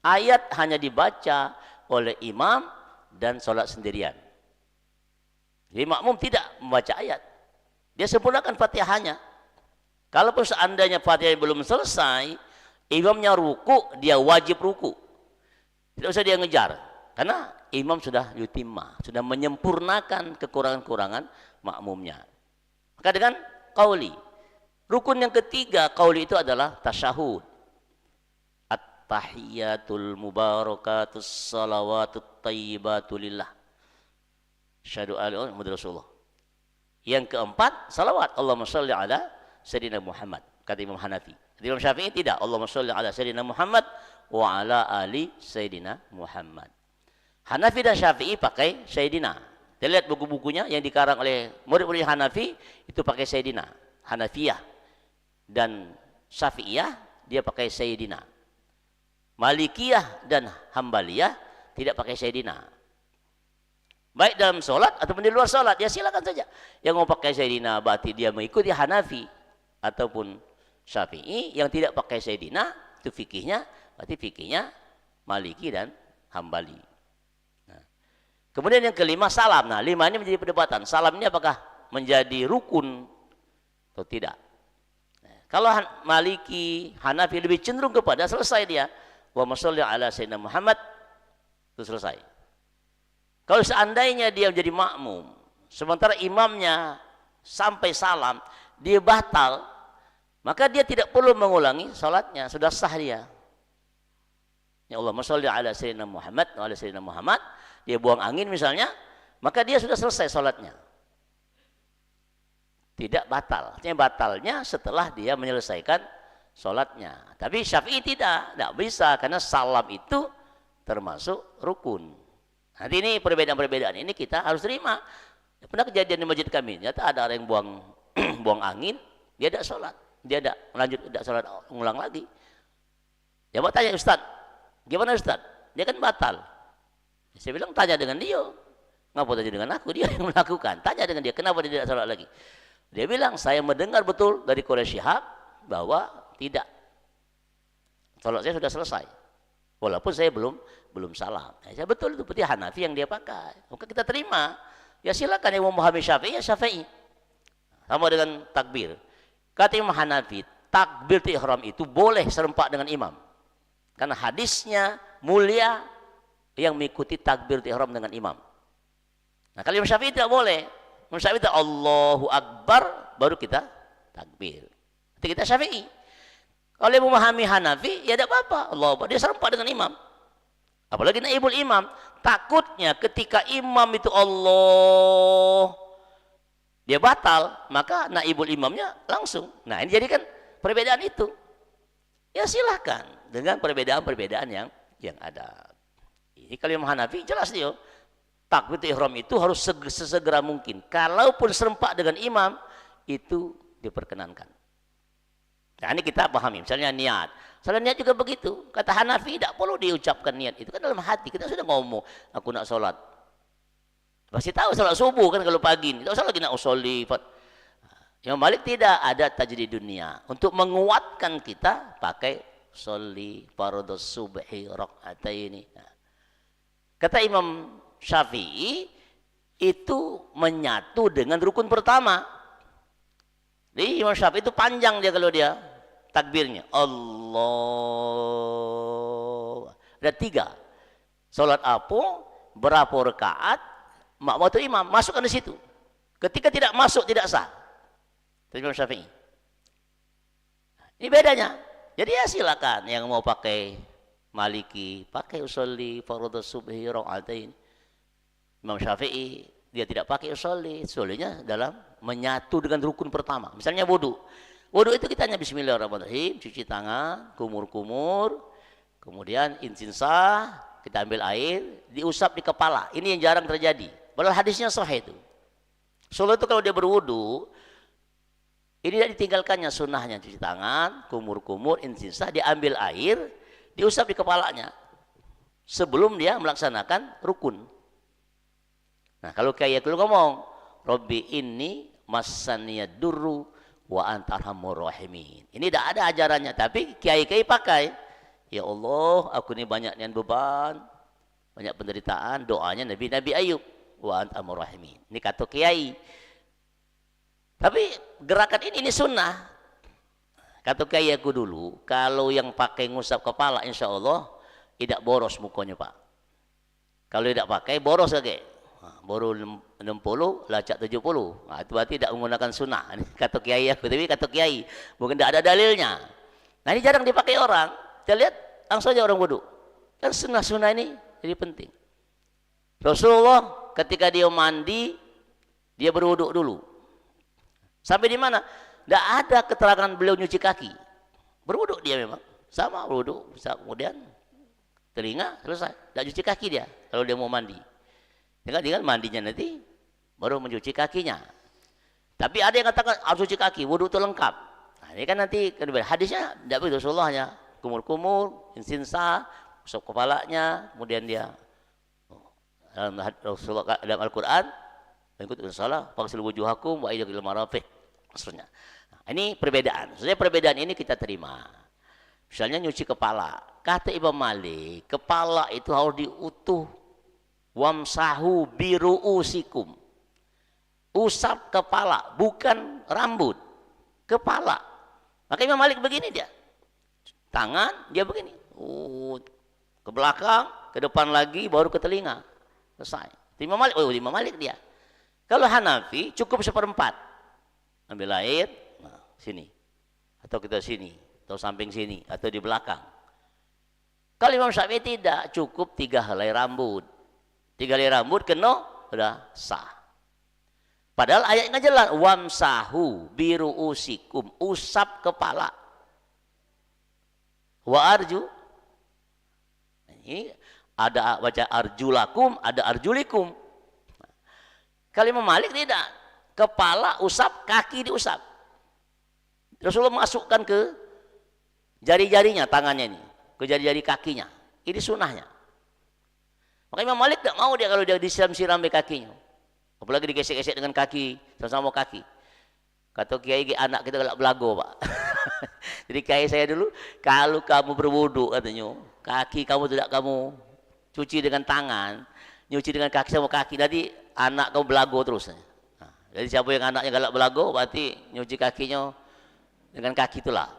Ayat hanya dibaca oleh imam dan sholat sendirian. Jadi makmum tidak membaca ayat. Dia sempurnakan Fatihahnya. Kalaupun seandainya Fatihah belum selesai, imamnya ruku, dia wajib ruku. Tidak usah dia ngejar. Karena imam sudah yutimma, sudah menyempurnakan kekurangan-kekurangan makmumnya. Maka dengan qauli. Rukun yang ketiga qauli itu adalah tasyahud. At-tahiyatul mubarakatus salawatut thayyibatu lillah. Asyhadu an la ilaha illallah Rasulullah. Yang keempat, salawat. Allahumma shalli ala sayyidina Muhammad. Kata Imam Hanafi. Imam Syafi'i tidak. Allahumma shalli ala sayyidina Muhammad wa ala ali sayyidina Muhammad. Hanafi dan Syafi'i pakai sayyidina. Kita lihat buku-bukunya yang dikarang oleh murid-murid Hanafi itu pakai sayyidina. Hanafiyah dan Syafi'iyah dia pakai sayyidina. Malikiyah dan Hambaliyah tidak pakai sayyidina. Baik dalam sholat ataupun di luar sholat, ya silakan saja. Yang mau pakai sayyidina berarti dia mengikuti Hanafi ataupun Syafi'i. Yang tidak pakai sayyidina itu fikihnya, berarti fikihnya Maliki dan Hambali. Nah. Kemudian yang kelima, salam. Nah, lima ini menjadi perdebatan. Salam ini apakah menjadi rukun atau tidak? Nah, kalau Maliki, Hanafi lebih cenderung kepada selesai dia. Wa sholli ala sayyidina Muhammad, itu selesai. Kalau seandainya dia menjadi makmum, sementara imamnya sampai salam, dia batal, maka dia tidak perlu mengulangi salatnya, sudah sah dia. Ya Allah, sholli ala sayyidina Muhammad, wa ala sayyidina Muhammad, dia buang angin misalnya, maka dia sudah selesai salatnya. Tidak batal. Artinya batalnya setelah dia menyelesaikan salatnya. Tapi Syafi'i tidak bisa, karena salam itu termasuk rukun. Nanti ini perbedaan-perbedaan ini kita harus terima. Pernah kejadian di masjid kami, ternyata ada orang yang buang angin, dia tidak sholat, dia tidak lanjut, tidak sholat, ulang lagi. Dia mau tanya, Ustaz, gimana Ustaz? Dia kan batal. Saya bilang tanya dengan dia, ngapa tanya dengan aku? Dia yang melakukan. Tanya dengan dia, kenapa dia tidak sholat lagi? Dia bilang, saya mendengar betul dari Quraisy Shihab bahwa tidak, sholat saya sudah selesai. Walaupun saya belum salam. Ya, betul itu berarti Hanafi yang dia pakai. Maka kita terima. Ya silakan yang memahami Syafi'i, ya Syafi'i. Sama dengan takbir. Kata Imam Hanafi, takbir ihram itu boleh serempak dengan imam. Karena hadisnya mulia yang mengikuti takbir ihram dengan imam. Nah, kalau Imam Syafi'i tidak boleh. Imam Syafi'i itu Allahu Akbar baru kita takbir. Itu kita Syafi'i. Kalau yang memahami Hanafi, ya tidak apa-apa. Allah Akbar, dia serempak dengan imam. Apalagi naibul imam, takutnya ketika imam itu Allah dia batal, maka naibul imamnya langsung. Nah, ini jadikan perbedaan itu. Ya silahkan dengan perbedaan-perbedaan yang ada. Ini kalau Imam Hanafi jelas dia, takbir ihram itu harus sesegera mungkin. Kalaupun serempak dengan imam itu diperkenankan. Nah, ini kita pahami, misalnya niat. Soalnya niat juga begitu. Kata Hanafi, tidak perlu diucapkan niat. Itu kan dalam hati. Kita sudah ngomong, aku nak sholat. Pasti tahu sholat subuh kan kalau pagi. Tidak usah lagi nak usolli. Yang Malik tidak ada tajdid dunia. Untuk menguatkan kita, pakai sholli fardhu subhi raka'ataini. Nah. Kata Imam Syafi'i, itu menyatu dengan rukun pertama. Jadi Imam Syafi'i itu panjang dia kalau dia takbirnya. Allah. Ada 3. Salat apa? Berapa rakaat? Makmum atau imam? Masukkan di situ. Ketika tidak masuk tidak sah. Itu Imam Syafi'i. Ini bedanya. Jadi ya silakan yang mau pakai Maliki, pakai usolli fardhu subhi raka'atain. Imam Syafi'i dia tidak pakai usolli. Usollinya dalam menyatu dengan rukun pertama. Misalnya wudu. Wudu itu kita hanya bismillahirrahmanirrahim, cuci tangan, kumur-kumur, kemudian insinsah, kita ambil air, diusap di kepala. Ini yang jarang terjadi. Padahal hadisnya sahih itu. Rasulullah itu kalau dia berwudu, ini tidak ditinggalkannya sunnahnya, cuci tangan, kumur-kumur, insinsah, dia ambil air, diusap di kepalanya sebelum dia melaksanakan rukun. Nah, kalau kayak lu ngomong, Robbi inni massaniyad durru wa anta arhamur rahimin. Ini tidak ada ajarannya, tapi kiai-kiai pakai. Ya Allah, aku ini banyak nian beban, banyak penderitaan, doanya Nabi Ayub, wa anta arhamur rahimin. Ini kata kiai. Tapi gerakan ini sunnah. Kata kiai aku dulu, kalau yang pakai ngusap kepala insya Allah tidak boros mukanya Pak. Kalau tidak pakai boros lagi. Baru 60, lacak 70. Nah, itu berarti tidak menggunakan sunnah. Kata kiai aku, tapi kata kiai mungkin tidak ada dalilnya. Nah, ini jarang dipakai orang. Kita lihat langsung saja orang wudu. Dan sunnah-sunnah ini jadi penting. Rasulullah ketika dia mandi, dia berwudu dulu. Sampai di mana? Tidak ada keterangan beliau nyuci kaki. Berwudu dia memang. Sama berwudu. Kemudian telinga selesai. Tidak cuci kaki dia kalau dia mau mandi. Dengan mandinya nanti baru mencuci kakinya. Tapi ada yang katakan harus cuci kaki. Wudu itu lengkap. Nah, ini kan nanti hadisnya tidak begitu. Rasulullah hanya kumur-kumur, insinsa, usap kepalanya, kemudian dia dalam Al-Quran ikut salah fagsil wujuhakum wa aydiyakum ilal marafiq. Maksudnya, nah, ini perbedaan. Maksudnya perbedaan ini kita terima. Misalnya nyuci kepala, kata Imam Malik, kepala itu harus diutuh. Wamsahu biru'usikum. Usap kepala, bukan rambut, kepala. Maka Imam Malik begini dia, tangan dia begini, ke belakang, ke depan lagi, baru ke telinga, selesai. Imam Malik, Imam Malik dia. Kalau Hanafi cukup seperempat, ambil air, nah, sini, atau kita sini, atau samping sini, atau di belakang. Kalau Imam Syafi'i tidak, cukup 3 helai rambut. 3 helai rambut kena, sudah sah. Padahal ayatnya jelas, wamsahu biru'usikum, usap kepala. Wa arju, ini ada baca arjulakum, ada arjulikum. Kalau Imam Malik tidak, kepala usap, kaki diusap. Rasulullah masukkan ke jari-jarinya, tangannya ini, ke jari-jari kakinya. Ini sunnahnya. Maka Imam Malik tidak mau dia kalau dia disiram-siram di kakinya. Apalagi digesek-gesek dengan kaki, sama-sama kaki. Kata kiai, anak kita galak belago Pak. Jadi kiai saya dulu, kalau kamu berwudu katanya, kaki kamu tidak kamu cuci dengan tangan, nyuci dengan kaki sama kaki, nanti anak kamu belago terus. Nah, jadi siapa yang anaknya galak belago, berarti nyuci kakinya dengan kaki itulah.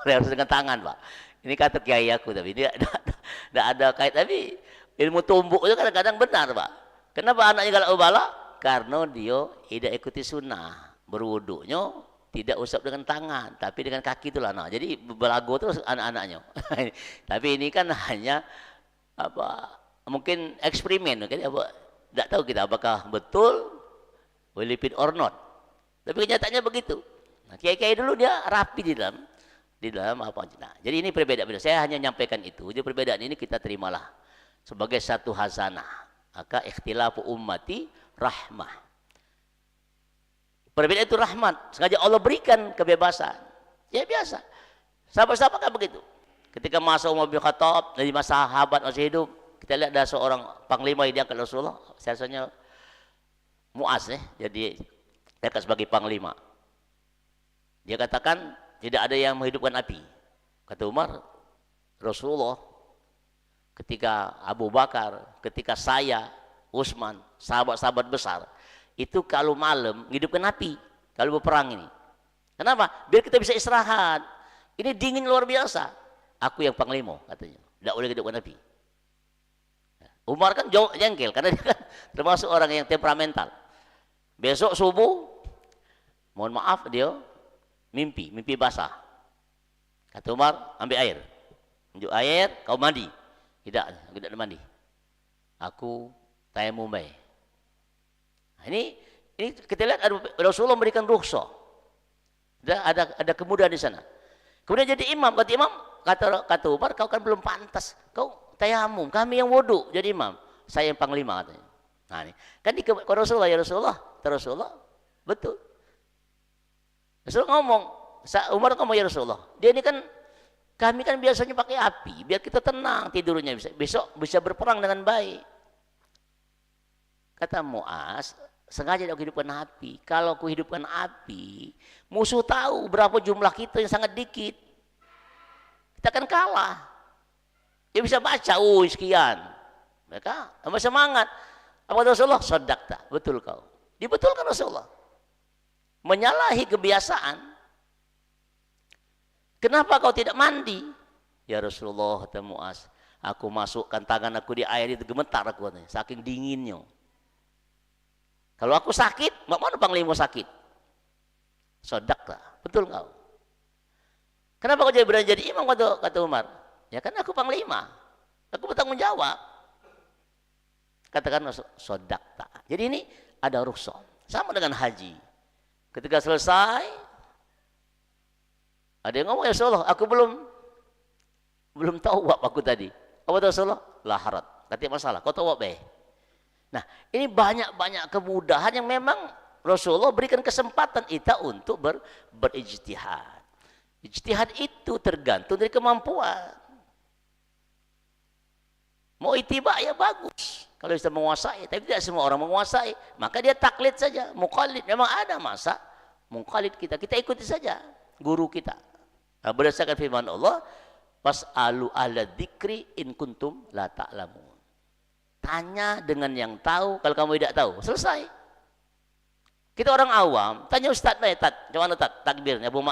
Harus dengan tangan Pak. Ini kata kiai aku, tapi dia tidak ada kait. Tapi ilmu tumbuk itu kadang-kadang benar Pak. Kenapa anaknya galak ubala? Karena dia tidak ikuti sunnah. Berwudunya tidak usap dengan tangan, tapi dengan kaki itulah. Nah, jadi belago terus anak-anaknya. Tapi ini kan hanya apa? Mungkin eksperimen, kan? Tidak tahu kita apakah betul, will it or not. Tapi kenyataannya begitu. Nah, kiai-kiai dulu dia rapi di dalam apa? Nah, jadi ini perbedaan. Saya hanya menyampaikan itu. Jadi perbedaan ini kita terimalah sebagai satu hazanah. Maka ikhtilafu ummati rahmah. Perbedaan itu rahmat. Sengaja Allah berikan kebebasan. Ya biasa. Sahabat-sahabat kan begitu. Ketika masa Umar bin Khattab, dari masa sahabat masih hidup, kita lihat ada seorang panglima yang diangkat Rasulullah. Biasanya Muaz jadi diangkat sebagai panglima. Dia katakan tidak ada yang menghidupkan api. Kata Umar, Rasulullah, ketika Abu Bakar, ketika saya, Utsman, sahabat-sahabat besar, itu kalau malam hidupkan api kalau berperang ini. Kenapa? Biar kita bisa istirahat. Ini dingin luar biasa. Aku yang panglima katanya, tidak boleh hidupkan api. Umar kan jengkel karena dia kan termasuk orang yang temperamental. Besok subuh, mohon maaf, dia mimpi basah. Kata Umar, ambil air, tunjuk air, kau mandi. Tidak mandi. Aku tayamum baik. Ini kita lihat Rasulullah memberikan rukhsah. Ada kemudahan di sana. Kemudian jadi imam, kata Umar, kau kan belum pantas. Kau tayamum, kami yang wudu jadi imam. Saya yang panglima katanya. Nah, ini kan di Rasulullah, ya Rasulullah, Rasulullah, betul. Rasulullah ngomong, Umar ngomong, ya Rasulullah, dia ini kan kami kan biasanya pakai api biar kita tenang tidurnya, besok bisa berperang dengan baik. Kata Muaz, sengaja aku hidupkan api. Kalau aku hidupkan api, musuh tahu berapa jumlah kita yang sangat dikit, kita akan kalah. Dia bisa baca, sekian. Mereka tambah semangat. Apa kata Rasulullah? Shadaqta, betul kau. Dibetulkan Rasulullah. Menyalahi kebiasaan. Kenapa kau tidak mandi? Ya Rasulullah, kata Muaz, aku masukkan tangan aku di air itu gemetar aku, saking dinginnya. Kalau aku sakit, mana panglima sakit? Shadaqta, betul kau. Kenapa kau berani jadi imam, kata Umar? Ya kan aku panglima, aku bertanggung jawab. Katakan shadaqta. Jadi ini ada rukhsah. Sama dengan haji. Ketika selesai, ada yang ngomong, ya Rasulullah, aku belum tahu wab aku tadi. Apa kata Rasulullah? La harat. Katanya masalah, kau tahu wab be. Nah, ini banyak-banyak kemudahan yang memang Rasulullah berikan kesempatan kita untuk berijtihad. Ijtihad itu tergantung dari kemampuan. Mau ittiba ya bagus, kalau bisa menguasai, tapi tidak semua orang menguasai, maka dia taklid saja, muqallid. Memang ada masa muqallid kita ikuti saja guru kita. Nah, berdasarkan firman Allah, fas'alu ahla dzikri in kuntum la ta'lamun. Tanya dengan yang tahu, kalau kamu tidak tahu, selesai. Kita orang awam, tanya ustaz, gimana takbirnya? Abu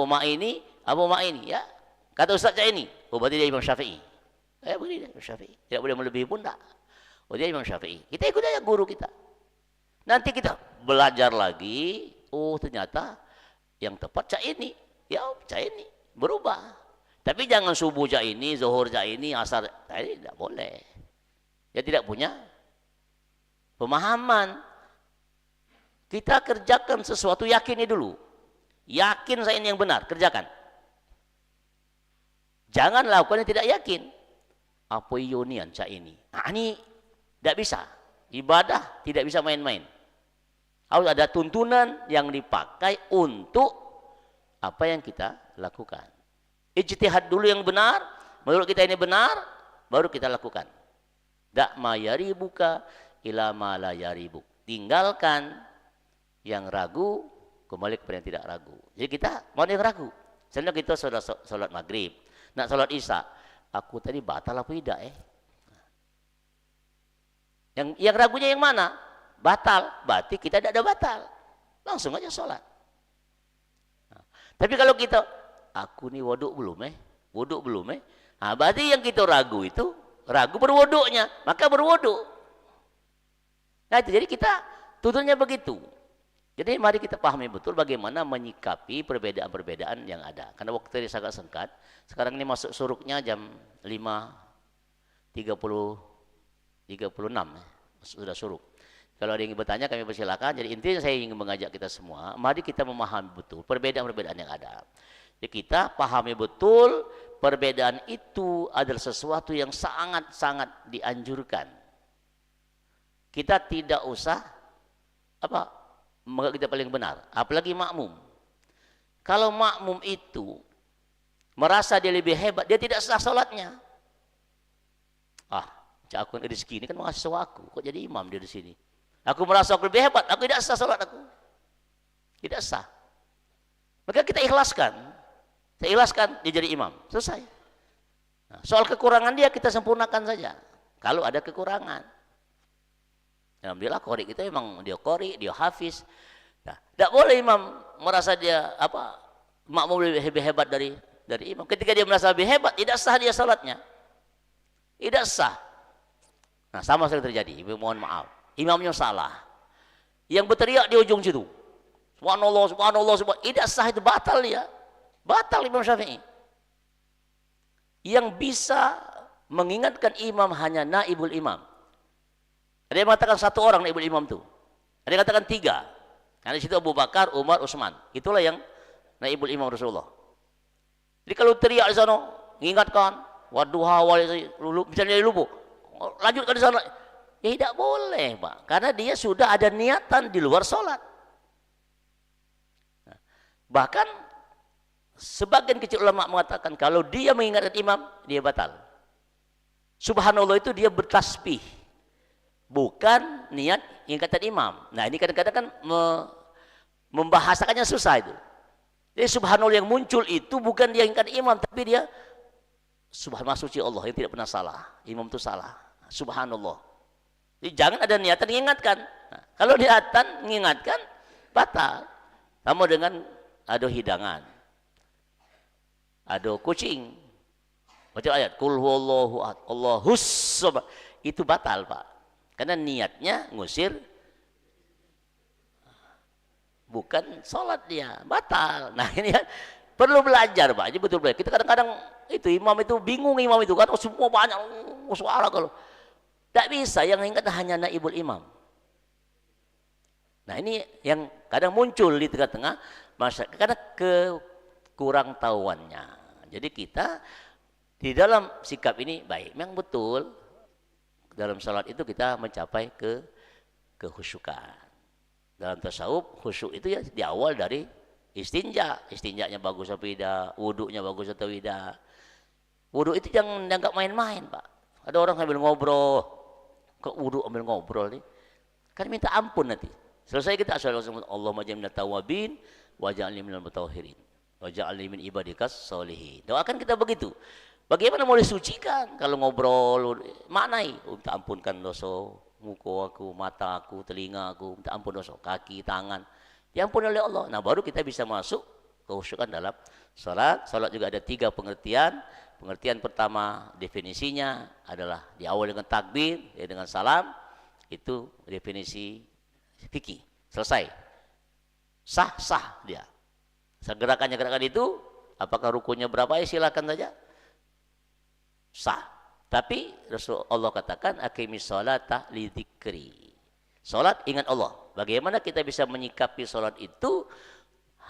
Ma'ini, ya. Kata ustaznya ini, berarti dia Imam Syafi'i. Begini dia Imam Syafi'i. Tidak boleh melebihi pun tak. Dia Imam Syafi'i. Kita ikut aja guru kita. Nanti kita belajar lagi, ternyata yang tepat cak ini, ya cak ini, berubah. Tapi jangan subuh cak ini, zuhur cak ini, asar, ini tidak boleh. Dia tidak punya pemahaman. Kita kerjakan sesuatu, yakini dulu. Yakin saya ini yang benar, kerjakan. Jangan lakukan yang tidak yakin. Apa ionian cak ini? Nah, ini tidak bisa. Ibadah tidak bisa main-main. Harus ada tuntunan yang dipakai untuk apa yang kita lakukan. Ijtihad dulu yang benar, menurut kita ini benar, baru kita lakukan. Dak ma yaribuka ila ma la yaribuk. Tinggalkan yang ragu, kembali kepada yang tidak ragu. Jadi kita mau yang ragu. Misalnya kita sholat maghrib, nak sholat isya, aku tadi batal apa tidak? Yang ragunya yang mana? Batal, berarti kita tidak ada batal. Langsung aja sholat. Nah, tapi kalau kita, aku nih wuduk belum nah, berarti yang kita ragu itu, ragu berwuduknya, maka berwuduk. Nah itu, jadi kita tuturnya begitu. Jadi mari kita pahami betul bagaimana menyikapi perbedaan-perbedaan yang ada. Karena waktu ini sangat singkat. Sekarang ini masuk suruknya jam 5.36 sudah suruk. Kalau ada yang bertanya kami persilakan. Jadi intinya saya ingin mengajak kita semua, mari kita memahami betul perbedaan-perbedaan yang ada. Jadi kita pahami betul perbedaan itu adalah sesuatu yang sangat-sangat dianjurkan. Kita tidak usah maka kita paling benar, apalagi makmum. Kalau makmum itu merasa dia lebih hebat, dia tidak sah sholatnya. Aku rezeki ini kan mahasiswa aku, kok jadi imam dia di sini. Aku merasa aku lebih hebat, aku tidak sah sholat aku. Tidak sah. Maka kita ikhlaskan. Saya ikhlaskan dia jadi imam, selesai. Nah, soal kekurangan dia kita sempurnakan saja. Kalau ada kekurangan, alhamdulillah qori kita memang dia qori, dia hafiz. Nah, tidak boleh imam merasa dia makmum lebih hebat dari imam. Ketika dia merasa lebih hebat, tidak sah dia salatnya. Tidak sah. Nah, sama sekali terjadi. Ibu mohon maaf. Imamnya salah. Yang berteriak di ujung situ, subhanallah, subhanallah, subhanallah, tidak sah, itu batal dia. Batal Imam Syafi'i. Yang bisa mengingatkan imam hanya naibul imam. Ada yang mengatakan satu orang naibul imam itu. Ada yang mengatakan tiga. Karena di situ Abu Bakar, Umar, Utsman. Itulah yang naibul imam Rasulullah. Jadi kalau teriak di sana, mengingatkan, waduha, misalnya dia lupa, lanjutkan di sana. Ya tidak boleh, Pak. Karena dia sudah ada niatan di luar sholat. Bahkan sebagian kecil ulama mengatakan kalau dia mengingatkan imam, dia batal. Subhanallah itu dia bertasbih, bukan niat ingatan imam. Nah ini kadang-kadang kan membahasakannya susah itu. Jadi subhanallah yang muncul itu bukan dia ingatan imam, tapi dia subhanallah suci Allah yang tidak pernah salah. Imam itu salah. Subhanallah. Jadi jangan ada niatan mengingatkan. Nah, kalau niatan mengingatkan batal. Sama dengan ada hidangan, ada kucing, baca ayat kul huwallahu ahad Allahus samad, itu batal, Pak. Karena niatnya ngusir, bukan sholat dia, batal. Nah ini kan perlu belajar, Pak. Jadi betul belajar. Kita kadang-kadang itu imam itu bingung, imam itu kan semua banyak suara kalau tak bisa, yang ingat hanya naibul imam. Nah ini yang kadang muncul di tengah-tengah masyarakat karena kekurang tahuannya. Jadi kita di dalam sikap ini baik, memang betul dalam salat itu kita mencapai kehusyukan. Dalam tasawuf khusyuk itu ya di awal dari istinja. Istinjanya bagus atau tidak, wuduknya bagus atau tidak. Wuduk itu jangan dianggap main-main, Pak. Ada orang sambil ngobrol, kok wuduk ambil ngobrol nih? Kan minta ampun nanti. Selesai kita assalamualaikum Allahumma ja'alna tawabin wa ja'alni minal mutahhirin wa ja'alni min ibadikas sholihin. Doakan kita begitu. Bagaimana mau disucikan kalau ngobrol? Maknai, minta ampunkan dosa muka aku, mata aku, telinga aku, minta ampun dosa kaki, tangan. Diampuni oleh Allah. Nah, baru kita bisa masuk kehusyukan dalam salat. Salat juga ada 3 pengertian. Pengertian pertama definisinya adalah di awal dengan takbir, ya dengan salam. Itu definisi fikih. Selesai. Sah dia. Gerakan itu, apakah rukunnya berapa ya silakan saja. Sah. Tapi Rasulullah katakan aqimis sholata lidzikri. Salat ingat Allah. Bagaimana kita bisa menyikapi salat itu?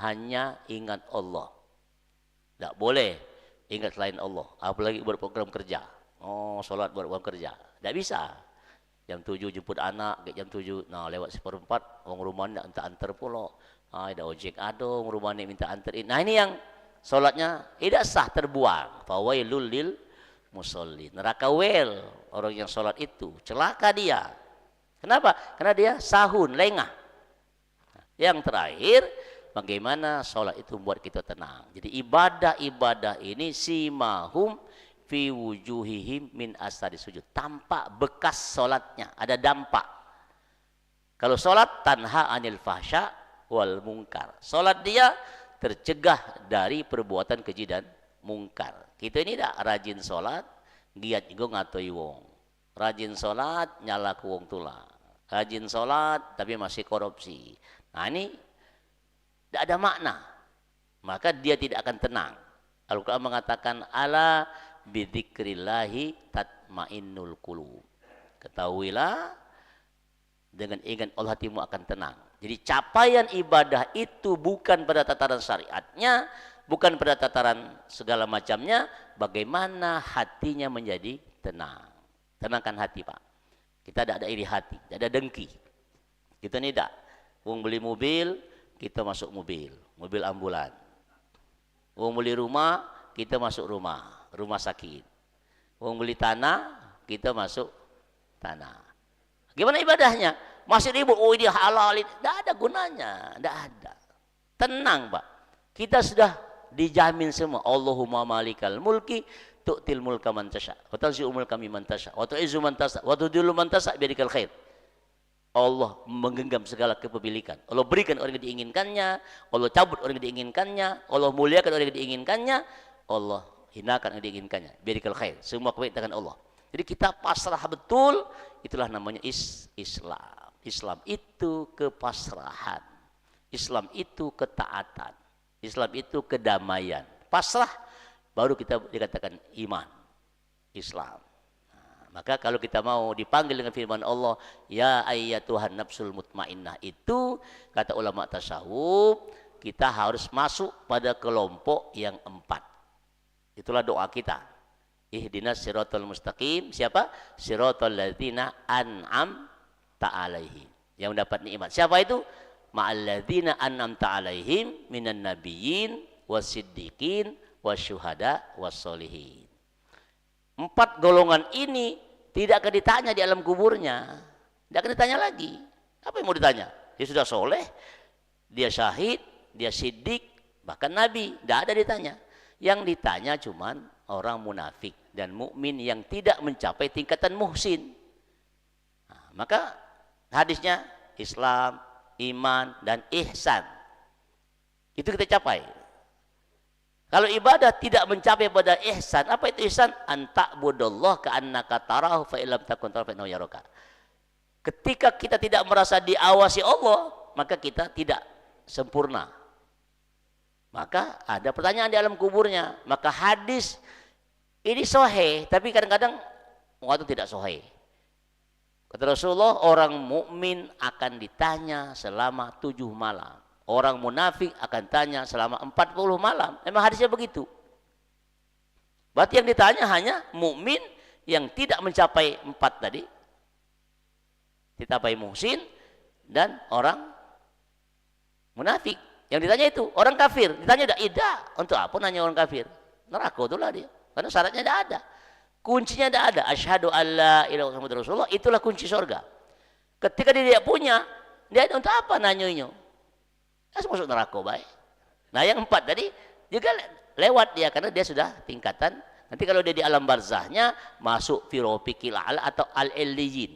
Hanya ingat Allah. Tidak boleh ingat selain Allah. Apalagi buat program kerja. Oh, salat buat program kerja. Tidak bisa. Jam 7 jemput anak, jam 7, nah lewat 1/4, orang rumah nak minta antar pula. Ada ojek ada, orang rumah nak minta antarin. Nah ini yang solatnya tidak sah, terbuang. Fawailul lil musallin. Neraka wel orang yang solat itu, celaka dia. Kenapa? Karena dia sahun, lengah. Yang terakhir, bagaimana solat itu membuat kita tenang. Jadi ibadah-ibadah ini simahum fi wujuhihim min asari sujud. Tampak bekas solatnya, ada dampak. Kalau solat tanha anil fahsya wal mungkar. Solat dia tercegah dari perbuatan keji dan mungkar. Kita ini tak rajin solat, giat juga ngatoi wong. Rajin solat, nyala ku wong tula. Rajin solat, tapi masih korupsi. Nah ini tidak ada makna. Maka dia tidak akan tenang. Al-Quran mengatakan ala bidzikrillahi tatmainnul qulub. Ketahuilah dengan ingat Allah hatimu akan tenang. Jadi capaian ibadah itu bukan pada tataran syariatnya, bukan pada tataran segala macamnya, bagaimana hatinya menjadi tenang. Tenangkan hati, Pak. Kita tidak ada iri hati, tidak ada dengki. Kita ini tidak. Wong beli mobil, kita masuk mobil ambulan. Wong beli rumah, kita masuk rumah sakit. Wong beli tanah, kita masuk tanah. Gimana ibadahnya? Masih ribut, oh ini halal, tidak ada gunanya, tidak ada. Tenang, Pak. Kita sudah dijamin semua. Allahumma malikal mulki tu'til mulka man tasha wa tanzi'ul mulka mimman tasha wa tu'izzu man tasha wa tudhillu man tasha biyadikal khair. Allah menggenggam segala kepemilikan. Allah berikan orang yang diinginkannya, Allah cabut orang yang diinginkannya, Allah muliakan orang yang diinginkannya, Allah hinakan orang yang diinginkannya. Biyadikal khair. Semua kebaikan Allah. Jadi kita pasrah betul, itulah namanya Islam. Islam itu kepasrahan. Islam itu ketaatan. Islam itu kedamaian. Pasrah baru kita dikatakan iman. Islam. Nah, maka kalau kita mau dipanggil dengan firman Allah, ya ayyatuhan nafsul mutmainnah, itu kata ulama tasawuf, kita harus masuk pada kelompok yang 4. Itulah doa kita. Ihdinas siratal mustaqim. Siapa? Siratal ladzina an'amta alaihim. Yang mendapat nikmat. Siapa itu? Ma'alladzina an'amta alaihim minan nabiyyin wasiddiqin wasyuhada wassolihin. 4 golongan ini tidak akan ditanya di alam kuburnya. Tidak akan ditanya lagi. Apa yang mau ditanya? Dia sudah soleh, dia syahid, dia siddiq, bahkan nabi. Tidak ada ditanya. Yang ditanya cuman orang munafik dan mukmin yang tidak mencapai tingkatan muhsin. Nah, maka hadisnya Islam, iman, dan ihsan. Itu kita capai. Kalau ibadah tidak mencapai pada ihsan, apa itu ihsan? Anta'budallah ka'annaka tarahu fa illam takun tarahu fa innahu yaraka. Ketika kita tidak merasa diawasi Allah, maka kita tidak sempurna. Maka ada pertanyaan di alam kuburnya. Maka hadis ini sahih, tapi kadang-kadang waktu tidak sahih. Kata Rasulullah, orang mukmin akan ditanya selama 7 malam. Orang munafik akan tanya selama 40 malam. Memang hadisnya begitu. Berarti yang ditanya hanya mukmin yang tidak mencapai 4 tadi. Ditapai muhsin dan orang munafik. Yang ditanya itu orang kafir. Ditanya tidak. Untuk apa nanya orang kafir? Neraka itulah dia. Karena syaratnya tidak ada. Kuncinya tidak ada. Asyhadu alla ilaha illallah Rasulullah. Itulah kunci surga. Ketika dia tidak punya, dia untuk apa nanyanya? Masuk neraka baik. Nah yang 4 tadi juga lewat dia karena dia sudah tingkatan. Nanti kalau dia di alam barzahnya masuk firofikil ala atau al-illiyin.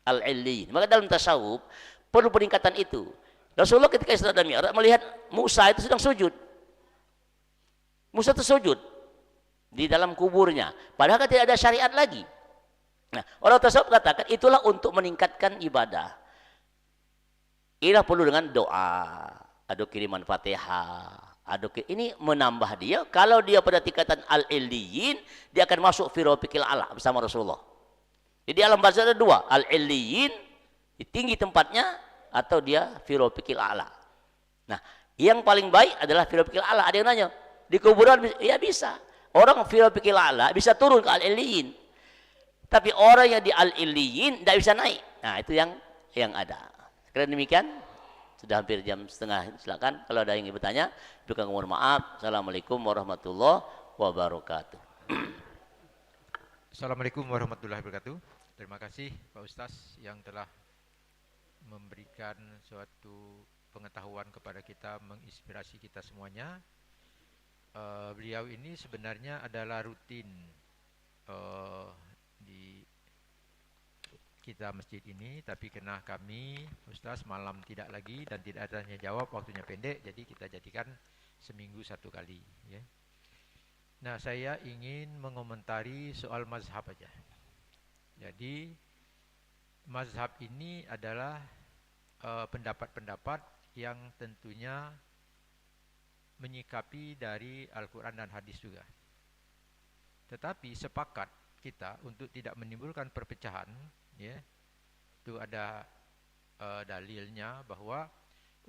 Al-illiyin. Maka dalam tasawuf perlu peningkatan itu. Rasulullah ketika Isra dan Mi'raj melihat Musa itu sedang sujud. Musa itu sujud di dalam kuburnya. Padahal kan tidak ada syariat lagi. Nah, orang tasawuf katakan itulah untuk meningkatkan ibadah. Ini perlu dengan doa, ada kiriman Fatihah, ini menambah dia. Kalau dia pada tingkatan al-illiyin, dia akan masuk fi rafiqil a'la bersama Rasulullah. Jadi alam barzakh ada 2, al-illiyin di tinggi tempatnya atau dia fi rafiqil a'la. Nah, yang paling baik adalah fi rafiqil a'la. Ada yang nanya, di kuburan ya bisa. Orang fi rafiqil a'la bisa turun ke al-illiyin. Tapi orang yang di al-illiyin tidak bisa naik. Nah, itu yang ada. Kira demikian, sudah hampir jam setengah. Silakan kalau ada yang ingin bertanya. Bukan mohon maaf. Assalamualaikum warahmatullahi wabarakatuh. Assalamualaikum warahmatullahi wabarakatuh. Terima kasih Pak Ustaz yang telah memberikan suatu pengetahuan kepada kita, menginspirasi kita semuanya. Beliau ini sebenarnya adalah rutin di kita masjid ini, tapi karena kami Ustaz malam tidak lagi dan tidak ada tanya jawab, waktunya pendek, jadi kita jadikan seminggu 1 kali ya. Nah, saya ingin mengomentari soal mazhab aja. Jadi mazhab ini adalah pendapat-pendapat yang tentunya menyikapi dari Al-Quran dan hadis juga. Tetapi sepakat kita untuk tidak menimbulkan perpecahan, ya, itu ada dalilnya bahwa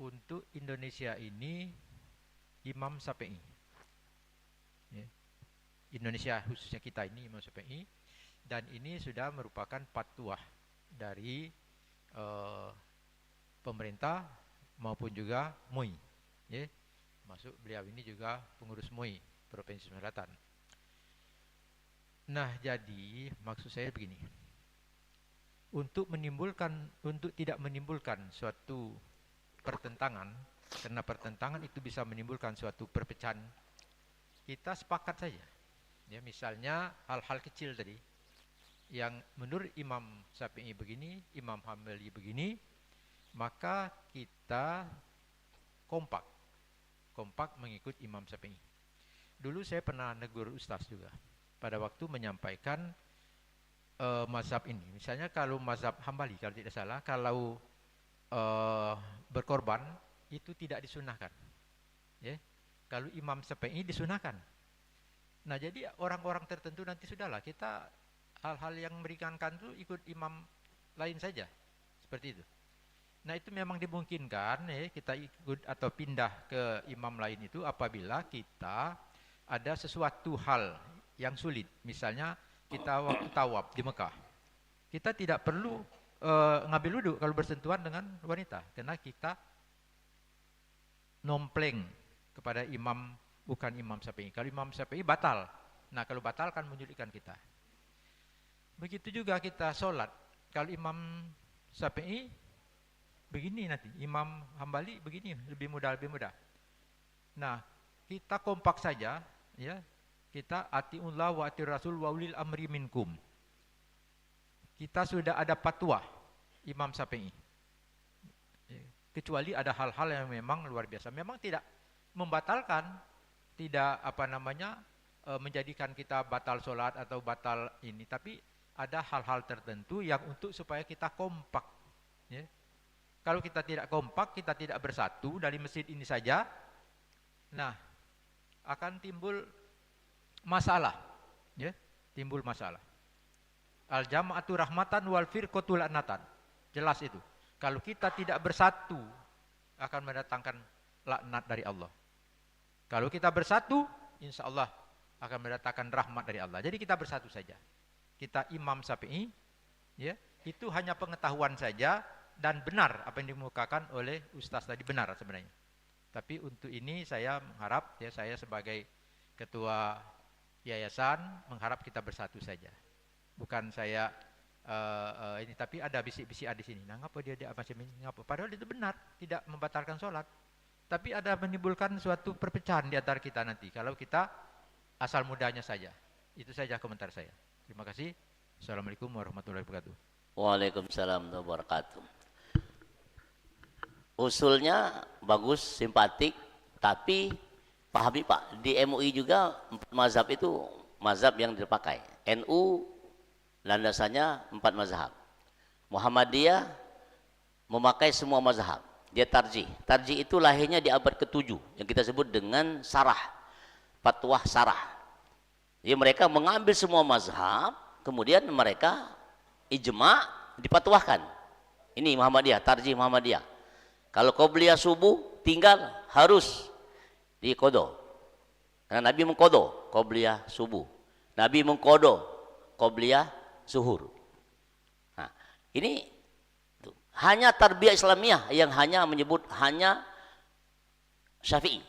untuk Indonesia ini Imam Syafi'i, ya, Indonesia khususnya kita ini Imam Syafi'i, dan ini sudah merupakan fatwa dari pemerintah maupun juga MUI, ya, masuk beliau ini juga pengurus MUI Provinsi Sumatera Selatan. Nah, jadi maksud saya begini. Untuk tidak menimbulkan suatu pertentangan, karena pertentangan itu bisa menimbulkan suatu perpecahan, kita sepakat saja. Ya, misalnya hal-hal kecil tadi, yang menurut Imam Syafi'i begini, Imam Hambali begini, maka kita kompak mengikut Imam Syafi'i. Dulu saya pernah negur Ustaz juga pada waktu menyampaikan mazhab ini. Misalnya kalau mazhab Hambali kalau tidak salah, kalau berkorban itu tidak disunahkan, ya. Kalau Imam Syafi'i disunahkan. Nah, jadi orang-orang tertentu nanti sudahlah kita hal-hal yang meringankan itu ikut imam lain saja, seperti itu. Nah, itu memang dimungkinkan, ya, kita ikut atau pindah ke imam lain itu apabila kita ada sesuatu hal yang sulit. Misalnya kita waktu tawaf di Mekah, kita tidak perlu ngambil wudhu kalau bersentuhan dengan wanita, karena kita nompleng kepada imam, bukan Imam Syafi'i. Kalau Imam Syafi'i batal. Nah, kalau batal kan menyulitkan kita. Begitu juga kita sholat. Kalau Imam Syafi'i begini nanti, Imam Hambali begini, lebih mudah. Nah, kita kompak saja, ya. Kita atiullah wa atir rasul wa ulil amri minkum. Kita sudah ada fatwa Imam Syafi'i. Kecuali ada hal-hal yang memang luar biasa. Memang tidak membatalkan, tidak menjadikan kita batal sholat atau batal ini. Tapi ada hal-hal tertentu yang untuk supaya kita kompak. Ya. Kalau kita tidak kompak, kita tidak bersatu dari masjid ini saja, nah akan timbul masalah. Ya, timbul masalah. Al-jama'atu rahmatan wal firqatu la'natan. Jelas itu. Kalau kita tidak bersatu, akan mendatangkan laknat dari Allah. Kalau kita bersatu, insya Allah akan mendatangkan rahmat dari Allah. Jadi kita bersatu saja. Kita Imam Syafi'i, ya, itu hanya pengetahuan saja dan benar apa yang dikemukakan oleh Ustaz tadi, benar sebenarnya. Tapi untuk ini saya mengharap, ya, saya sebagai ketua yayasan mengharap kita bersatu saja. Bukan saya ini, tapi ada bisik-bisik di sini. Nah, ngapa dia macam ini? Ngapa? Padahal itu benar, tidak membatalkan sholat. Tapi ada menimbulkan suatu perpecahan di antara kita nanti. Kalau kita asal mudahnya saja. Itu saja komentar saya. Terima kasih. Assalamualaikum warahmatullahi wabarakatuh. Waalaikumsalam warahmatullahi wabarakatuh. Usulnya bagus, simpatik, tapi pahami Pak, di MUI juga 4 mazhab itu mazhab yang dipakai. NU landasannya 4 mazhab. Muhammadiyah memakai semua mazhab. Dia tarjih. Tarjih itu lahirnya di abad ke-7 yang kita sebut dengan sarah. Fatwa sarah. Jadi mereka mengambil semua mazhab, kemudian mereka ijma' dipatwahkan. Ini Muhammadiyah, tarjih Muhammadiyah. Kalau qobliyah subuh tinggal harus diqodho. Karena Nabi mengqodho qobliyah subuh. Nabi mengqodho qobliyah zuhur. Nah, ini hanya tarbiyah Islamiyah yang hanya menyebut hanya Syafi'i,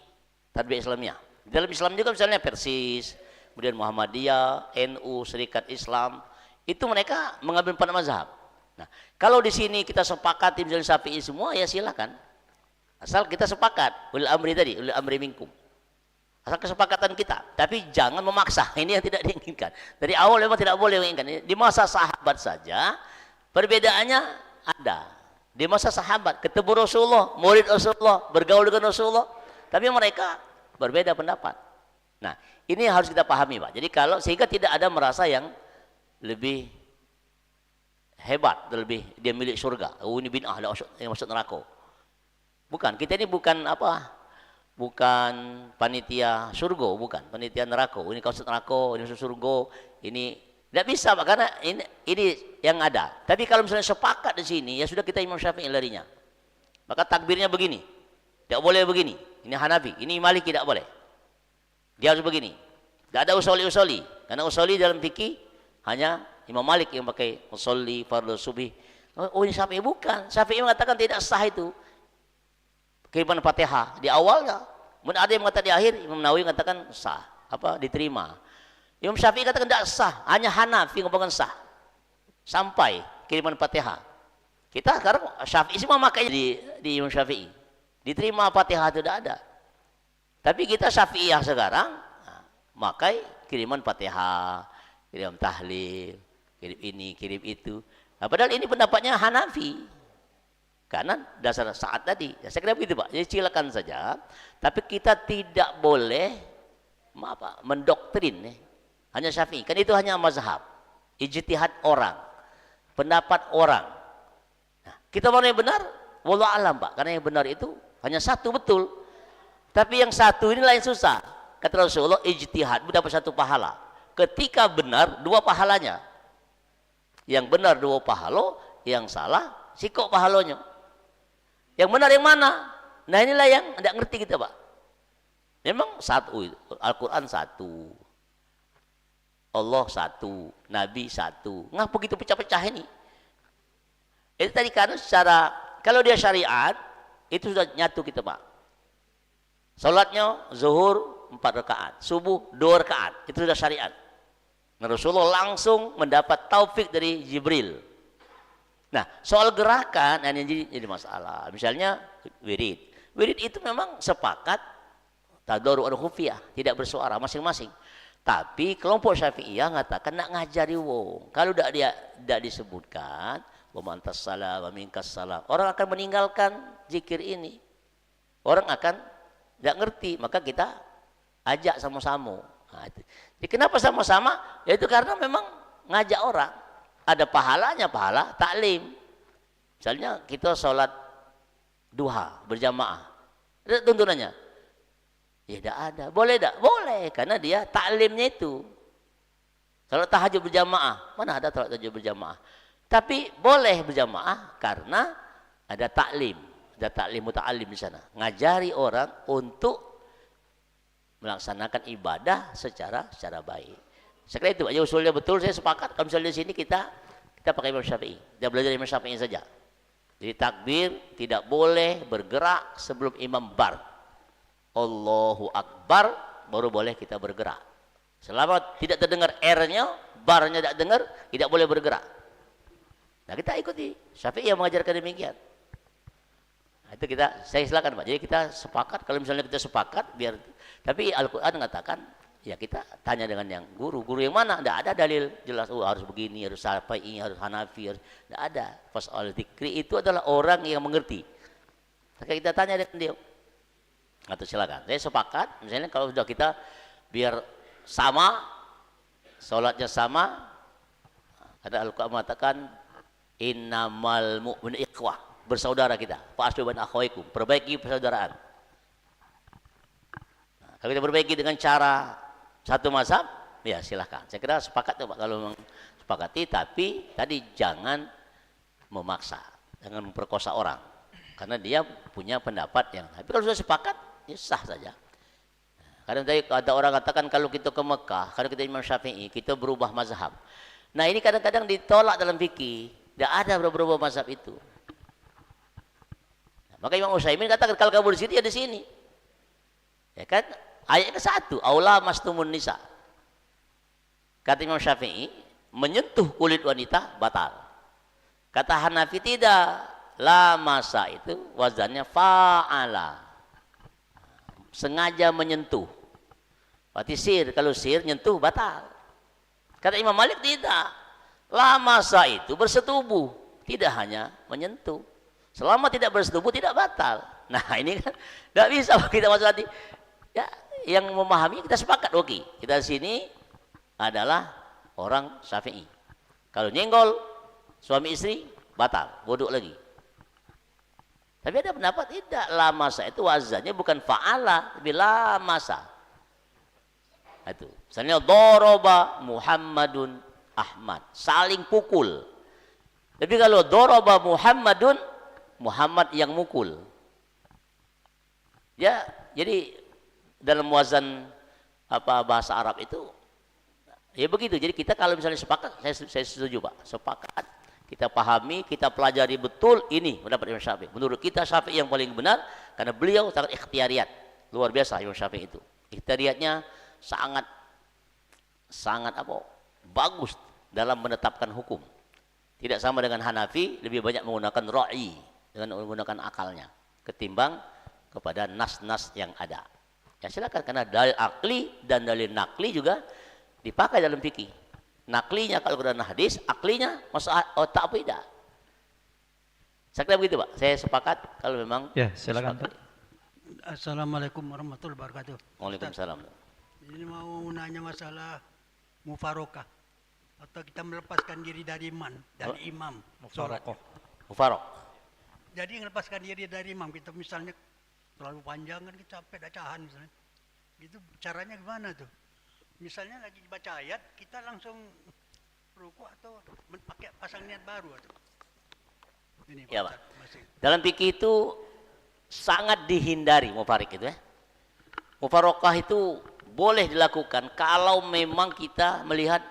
tarbiyah Islamiyah. Di dalam Islam juga misalnya Persis, kemudian Muhammadiyah, NU, Serikat Islam, itu mereka mengambil 4 mazhab. Nah, kalau di sini kita sepakati misalnya Syafi'i semua, ya silakan. Asal kita sepakat, ulil amri tadi, ulil amri minkum. Asal kesepakatan kita, tapi jangan memaksa. Ini yang tidak diinginkan. Dari awal memang tidak boleh menginginkan. Di masa sahabat saja perbedaannya ada. Di masa sahabat ketemu Rasulullah, murid Rasulullah, bergaul dengan Rasulullah, tapi mereka berbeda pendapat. Nah, ini harus kita pahami, Pak. Jadi kalau sehingga tidak ada merasa yang lebih hebat, lebih dia milik surga. Oh, ini bid'ah, yang masuk neraka. Bukan, kita ini bukan apa? Bukan panitia surga, bukan panitia neraka. Ini kau masuk neraka, ini masuk surga, ini tidak bisa Pak, karena ini yang ada. Tapi kalau misalnya sepakat di sini, ya sudah kita Imam Syafi'i larinya. Maka takbirnya begini, tidak boleh begini. Ini Hanafi, ini Maliki tidak boleh. Dia harus begini. Tidak ada usoli, karena usoli dalam fikih hanya Imam Malik yang pakai usoli fardhu subhi. Oh, ini Syafi'i bukan. Syafi'i mengatakan tidak sah itu. Kiriman Fatihah di awalnya, kemudian ada yang mengatakan di akhir. Imam Nawawi mengatakan sah, diterima. Imam Syafi'i katakan tidak sah, hanya Hanafi ngomongkan sah sampai kiriman Fatihah. Kita sekarang Syafi'i semua makanya di Imam Syafi'i diterima Fatihah tidak ada. Tapi kita Syafi'iyah sekarang makai kiriman Fatihah, kirim tahlil, kirim ini, kirim itu. Nah, padahal ini pendapatnya Hanafi. Karena dasar saat tadi, ya, saya kira begitu Pak. Jadi silakan saja, tapi kita tidak boleh mendoktrin hanya Syafi'i. Kan itu hanya mazhab, ijtihad orang, pendapat orang. Nah, kita mana yang benar? Wallahu alam Pak. Karena yang benar itu hanya satu betul. Tapi yang satu inilah yang susah. Kata Rasulullah, ijtihad dapat 1 pahala. Ketika benar 2 pahalanya. Yang benar 2 pahala, yang salah sikok pahalanya. Yang benar yang mana? Nah inilah yang tidak ngerti kita Pak. Memang satu, Al-Quran satu. Allah satu, Nabi satu. Ngapa begitu pecah-pecah ini? Itu tadi kan secara, kalau dia syariat, itu sudah nyatu kita Pak. Salatnya zuhur 4 rakaat, subuh 2 rakaat, itu sudah syariat. Nah, Rasulullah langsung mendapat taufik dari Jibril. Nah, soal gerakan ini jadi masalah. Misalnya wirid. Wirid itu memang sepakat tadarru al-khufiyah, tidak bersuara masing-masing. Tapi kelompok Syafi'iyah mengatakan nak ngajari wong. Kalau tidak disebutkan wa mantas salam wa minkas salam, orang akan meninggalkan zikir ini. Orang akan tidak ngerti, maka kita ajak sama-sama. Nah, jadi kenapa sama-sama? Yaitu karena memang ngajak orang. Ada pahalanya, pahala taklim. Misalnya kita sholat duha berjamaah, ada tuntunannya? Ya tidak ada. Boleh tidak? Boleh, karena dia taklimnya itu. Sholat tahajud berjamaah, mana ada sholat tahajud berjamaah? Tapi boleh berjamaah karena ada taklim, ada taklim muta'alim di sana. Ngajari orang untuk melaksanakan ibadah secara baik. Sekali itu aja usulnya betul, saya sepakat. Kalau misalnya di sini kita pakai Imam Syafi'i, kita belajar Imam Syafi'i saja. Jadi takbir tidak boleh bergerak sebelum imam bar. Allahu Akbar baru boleh kita bergerak. Selama tidak terdengar R-nya, barnya tidak dengar, tidak boleh bergerak. Nah kita ikuti Syafi'i yang mengajarkan demikian. Nah, itu saya silakan Pak. Jadi kita sepakat, kalau misalnya kita sepakat biar, tapi Al-Quran mengatakan ya kita tanya dengan yang guru yang mana? Tidak ada dalil jelas, harus begini, harus Syafi'i, harus Hanafi, harus, tidak ada. Fas'al dzikri itu adalah orang yang mengerti. Maka kita tanya dengan dia. Atau silakan. Saya sepakat, misalnya kalau sudah kita biar sama, sholatnya sama, ada Al-Quran mengatakan innamal mu'minu ikhwah, bersaudara kita. Fa'aslu baina akhawaikum, perbaiki persaudaraan. Nah, kalau kita perbaiki dengan cara satu mazhab, ya silahkan. Saya kira sepakat tuh Pak, kalau memang sepakati, tapi tadi jangan memaksa, jangan memperkosa orang, karena dia punya pendapat yang. Tapi kalau sudah sepakat, ya sah saja. Kadang tadi ada orang katakan kalau kita ke Mekah, kalau kita Imam Syafi'i, kita berubah mazhab. Nah ini kadang-kadang ditolak dalam fikih, tidak ada berubah mazhab itu. Nah, maka Imam Utsaimin katakan kalau kamu di sini ya di sini, ya kan? Ayat ke-1, aula mastumun nisa. Kata Imam Syafi'i, menyentuh kulit wanita batal. Kata Hanafi tidak, la masa itu wazannya fa'ala. Sengaja menyentuh. Berarti sir, kalau sir nyentuh batal. Kata Imam Malik tidak. La masa itu bersetubuh, tidak hanya menyentuh. Selama tidak bersetubuh tidak batal. Nah, ini kan enggak bisa kita masuk hati. Ya, yang memahami kita sepakat, oke. Kita di sini adalah orang Syafi'i. Kalau nyenggol suami istri batal, bodoh lagi. Tapi ada pendapat tidak, la masa itu wazannya bukan fa'ala, tapi la masa. Itu. Misalnya doroba Muhammadun Ahmad, saling pukul. Tapi kalau doroba Muhammadun, Muhammad yang mukul. Ya, jadi dalam wazan bahasa Arab itu ya begitu. Jadi kita kalau misalnya sepakat, saya setuju Pak, sepakat, kita pahami, kita pelajari betul, ini pendapat Imam Syafi'i. Menurut kita Syafi'i yang paling benar karena beliau sangat ikhtiyariat, luar biasa Imam Syafi'i itu. Ikhtiyariatnya sangat bagus dalam menetapkan hukum. Tidak sama dengan Hanafi, lebih banyak menggunakan ra'i, dengan menggunakan akalnya ketimbang kepada nas-nas yang ada. Ya silakan, karena dalil akli dan dalil nakli juga dipakai dalam fikih. Naklinya kalau dalam hadis, aklinya masuk otak apa tidak. Saya kira begitu Pak, saya sepakat kalau memang. Ya silakan Pak. Assalamualaikum warahmatullahi wabarakatuh. Waalaikumsalam. Ini mau nanya masalah mufarokah atau kita melepaskan diri dari imam. Mufarok. Jadi melepaskan diri dari imam, kita misalnya terlalu panjang kan kita sampai dacahan misalnya. Gitu caranya gimana tuh? Misalnya lagi baca ayat, kita langsung ruku atau pakai pasang niat baru atau? Ini Ya Pak. Dalam fikih itu sangat dihindari mufarik itu ya. Mufarokah itu boleh dilakukan kalau memang kita melihat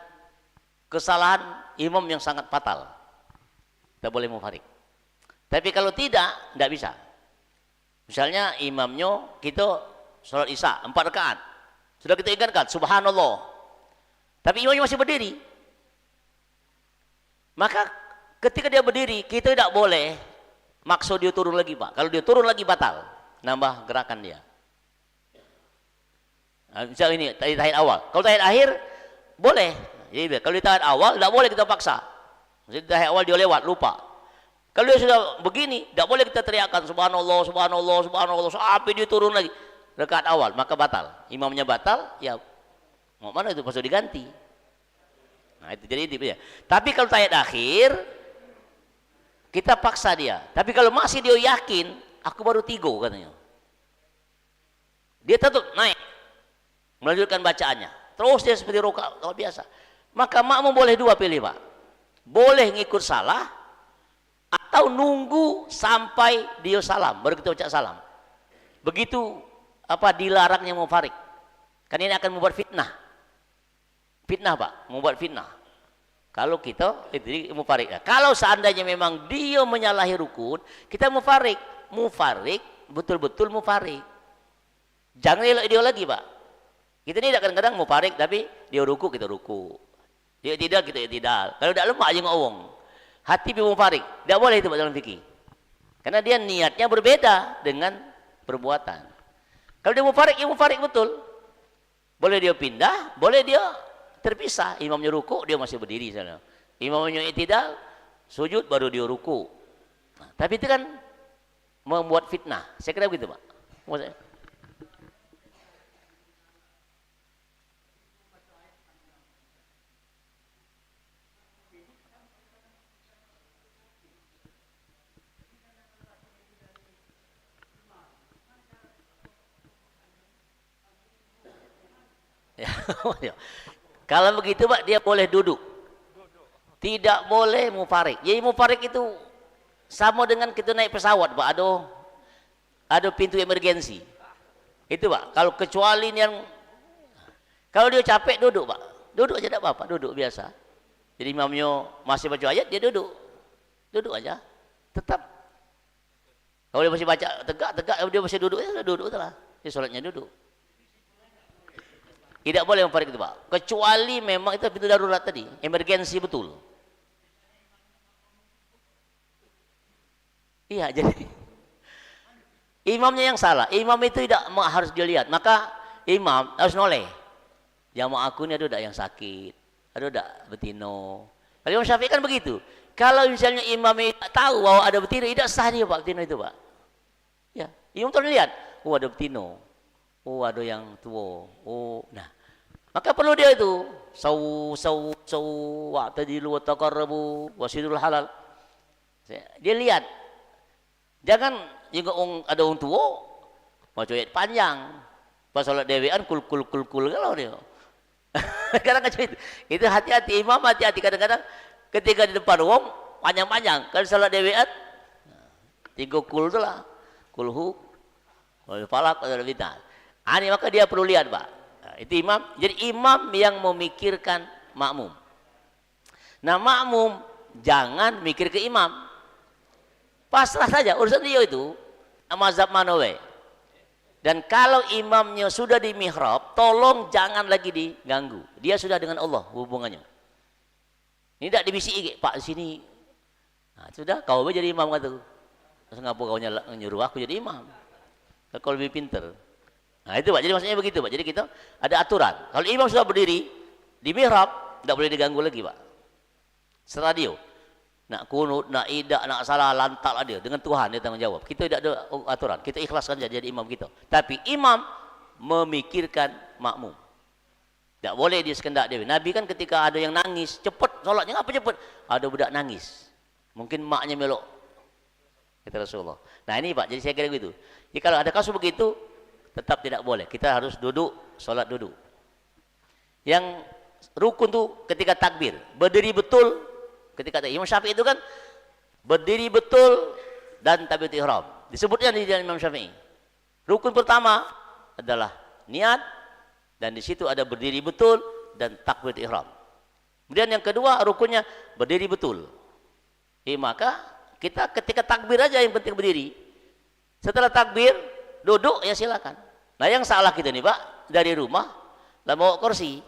kesalahan imam yang sangat fatal. Kita boleh mufarik. Tapi kalau tidak bisa. Misalnya imamnya kita sholat isya 4 rakaat. Sudah kita ingatkan subhanallah. Tapi imamnya masih berdiri. Maka ketika dia berdiri, kita tidak boleh maksud dia turun lagi, Pak. Kalau dia turun lagi batal, nambah gerakan dia. Nah, misalnya ini tadi tahiyat awal. Kalau tahiyat akhir boleh. Jadi kalau di tahiyat awal tidak boleh kita paksa. Maksudnya tahiyat awal dia lewat, lupa. Kalau dia sudah begini, tidak boleh kita teriakkan subhanallah, subhanallah, subhanallah sampai dia turun lagi. Rakaat awal, maka batal. Imamnya batal, ya mau mana itu pasal diganti. Nah, itu jadi itu ya. Tapi kalau tahiyat akhir kita paksa dia. Tapi kalau masih dia yakin, aku baru 3 katanya. Dia tetap naik melanjutkan bacaannya. Terus dia seperti rakaat kalau biasa. Maka makmum boleh 2 pilih, Pak. Boleh ngikut salah atau nunggu sampai dia salam baru kita baca salam. Begitu dilarangnya mufarik. Kan ini akan membuat fitnah. Fitnah, Pak, membuat fitnah. Kalau kita itu mufarik. Kalau seandainya memang dia menyalahi rukun, kita mufarik. Mufarik betul-betul mufarik. Jangan elak dia lagi, Pak. Kita ini kadang-kadang mufarik tapi dia ruku kita ruku. Dia tidak kita tidak. Kalau tidak lemah aja ngomong. Hati mufarik. Tidak boleh itu, Pak, dalam fikih. Karena dia niatnya berbeda dengan perbuatan. Kalau dia mufarik, ya mufarik betul. Boleh dia pindah, boleh dia terpisah. Imamnya ruku, dia masih berdiri sana. Imamnya i'tidal, sujud baru dia ruku. Nah, tapi itu kan membuat fitnah. Saya kira begitu, Pak. Maksudnya. Kalau begitu, Pak, dia boleh duduk. Tidak boleh mufarik. Jadi mufarik itu sama dengan kita naik pesawat, Pak. Ada pintu emergensi. Itu, Pak. Kalau kecuali yang kalau dia capek duduk, Pak. Duduk aja tidak apa-apa, duduk biasa. Jadi imamnya masih baca ayat, dia duduk. Duduk aja. Tetap. Kalau dia masih baca tegak, dia masih duduk, ya duduk lah. Dia sholatnya duduk. Tidak boleh mufarik itu, Pak. Kecuali memang itu pintu darurat tadi, emergensi betul. Iya, jadi imamnya yang salah. Imam itu tidak harus dilihat. Maka imam harus noleh. Jamaah aku ini ada yang sakit, ada betino. Kalau Imam Syafi'i kan begitu. Kalau misalnya imam tahu bahwa ada betino, tidak sah dia, Pak, betino itu, Pak. Ya, imam tuh lihat, oh ada betino. Oh ada yang tua. Oh, nah. Maka perlu dia itu saw wa'tadilu wa taqarrabu wasidul halal. Dia lihat. Jangan juga ada orang tua mau ayat panjang. Pas salat dewean kul kalau dia. Kadang-kadang itu hati-hati imam, hati-hati kadang-kadang ketika di depan wong panjang-panjang. Kalau salat dewean 3 kul itulah. Kulhu wal falaq wal bintang. Ini maka dia perlu lihat, Pak. Nah, itu imam. Jadi imam yang memikirkan makmum. Nah, makmum jangan mikir ke imam. Pasrah saja urusan dia itu. Mazhab Manawi. Dan kalau imamnya sudah di mihrab, tolong jangan lagi diganggu. Dia sudah dengan Allah hubungannya. Ini tidak dibisiki, Pak, di sini. Nah, sudah kau jadi imam kata. Terus ngapa kau nyuruh aku jadi imam? Kau lebih pinter. Nah itu, Pak, jadi maksudnya begitu, Pak. Jadi kita ada aturan. Kalau imam sudah berdiri di mihrab, tidak boleh diganggu lagi, Pak. Setelah dia nak kunut, nak idak, nak salah, lantaklah dia dengan Tuhan, dia tanggung jawab. Kita tidak ada aturan, kita ikhlaskan saja jadi imam kita. Tapi imam memikirkan makmum. Tidak boleh dia sekendak dia. Nabi kan ketika ada yang nangis, cepat solatnya, apa cepat? Ada budak nangis, mungkin maknya melok, kata Rasulullah. Nah ini, Pak, jadi saya kira begitu. Jadi kalau ada kasus begitu, tetap tidak boleh. Kita harus duduk, sholat duduk. Yang rukun tuh ketika takbir, berdiri betul ketika takbir. Imam Syafi'i itu kan berdiri betul dan takbiratul ihram. Disebutnya di dalam Imam Syafi'i. Rukun pertama adalah niat Dan di situ ada berdiri betul dan takbir ihram. Kemudian yang kedua rukunnya berdiri betul. Maka kita ketika takbir aja yang penting berdiri. Setelah takbir duduk ya silakan. Nah yang salah kita nih Pak, dari rumah lah bawa kursi.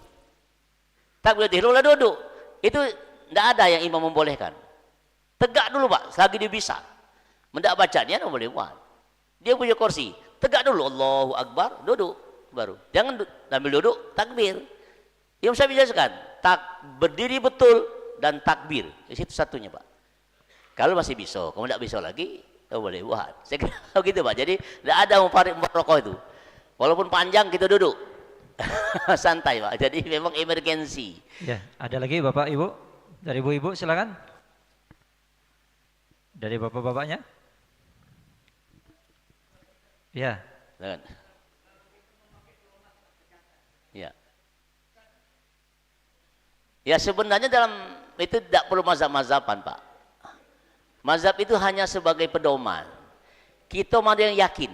Takbir ihram lah duduk. Itu tidak ada yang imam membolehkan. Tegak dulu Pak, selagi dia bisa. Mendak bacanya tidak boleh buat. Dia punya kursi, tegak dulu Allahu Akbar, duduk baru. Jangan sambil duduk takbir. Yang saya jelaskan, berdiri betul dan takbir. Di situ satunya Pak. Kalau masih bisa, kalau tidak bisa lagi, tidak boleh buat. Saya kira begitu Pak. Jadi tidak ada mufarid rokok itu. Walaupun panjang kita duduk. Santai Pak. Jadi memang emergensi. Ya, ada lagi Bapak Ibu? Dari ibu-ibu silakan. Dari bapak-bapaknya? Ya. Silakan. Ya. Ya sebenarnya dalam itu tidak perlu mazhab-mazhaban Pak. Mazhab itu hanya sebagai pedoman. Kita mana yang yakin.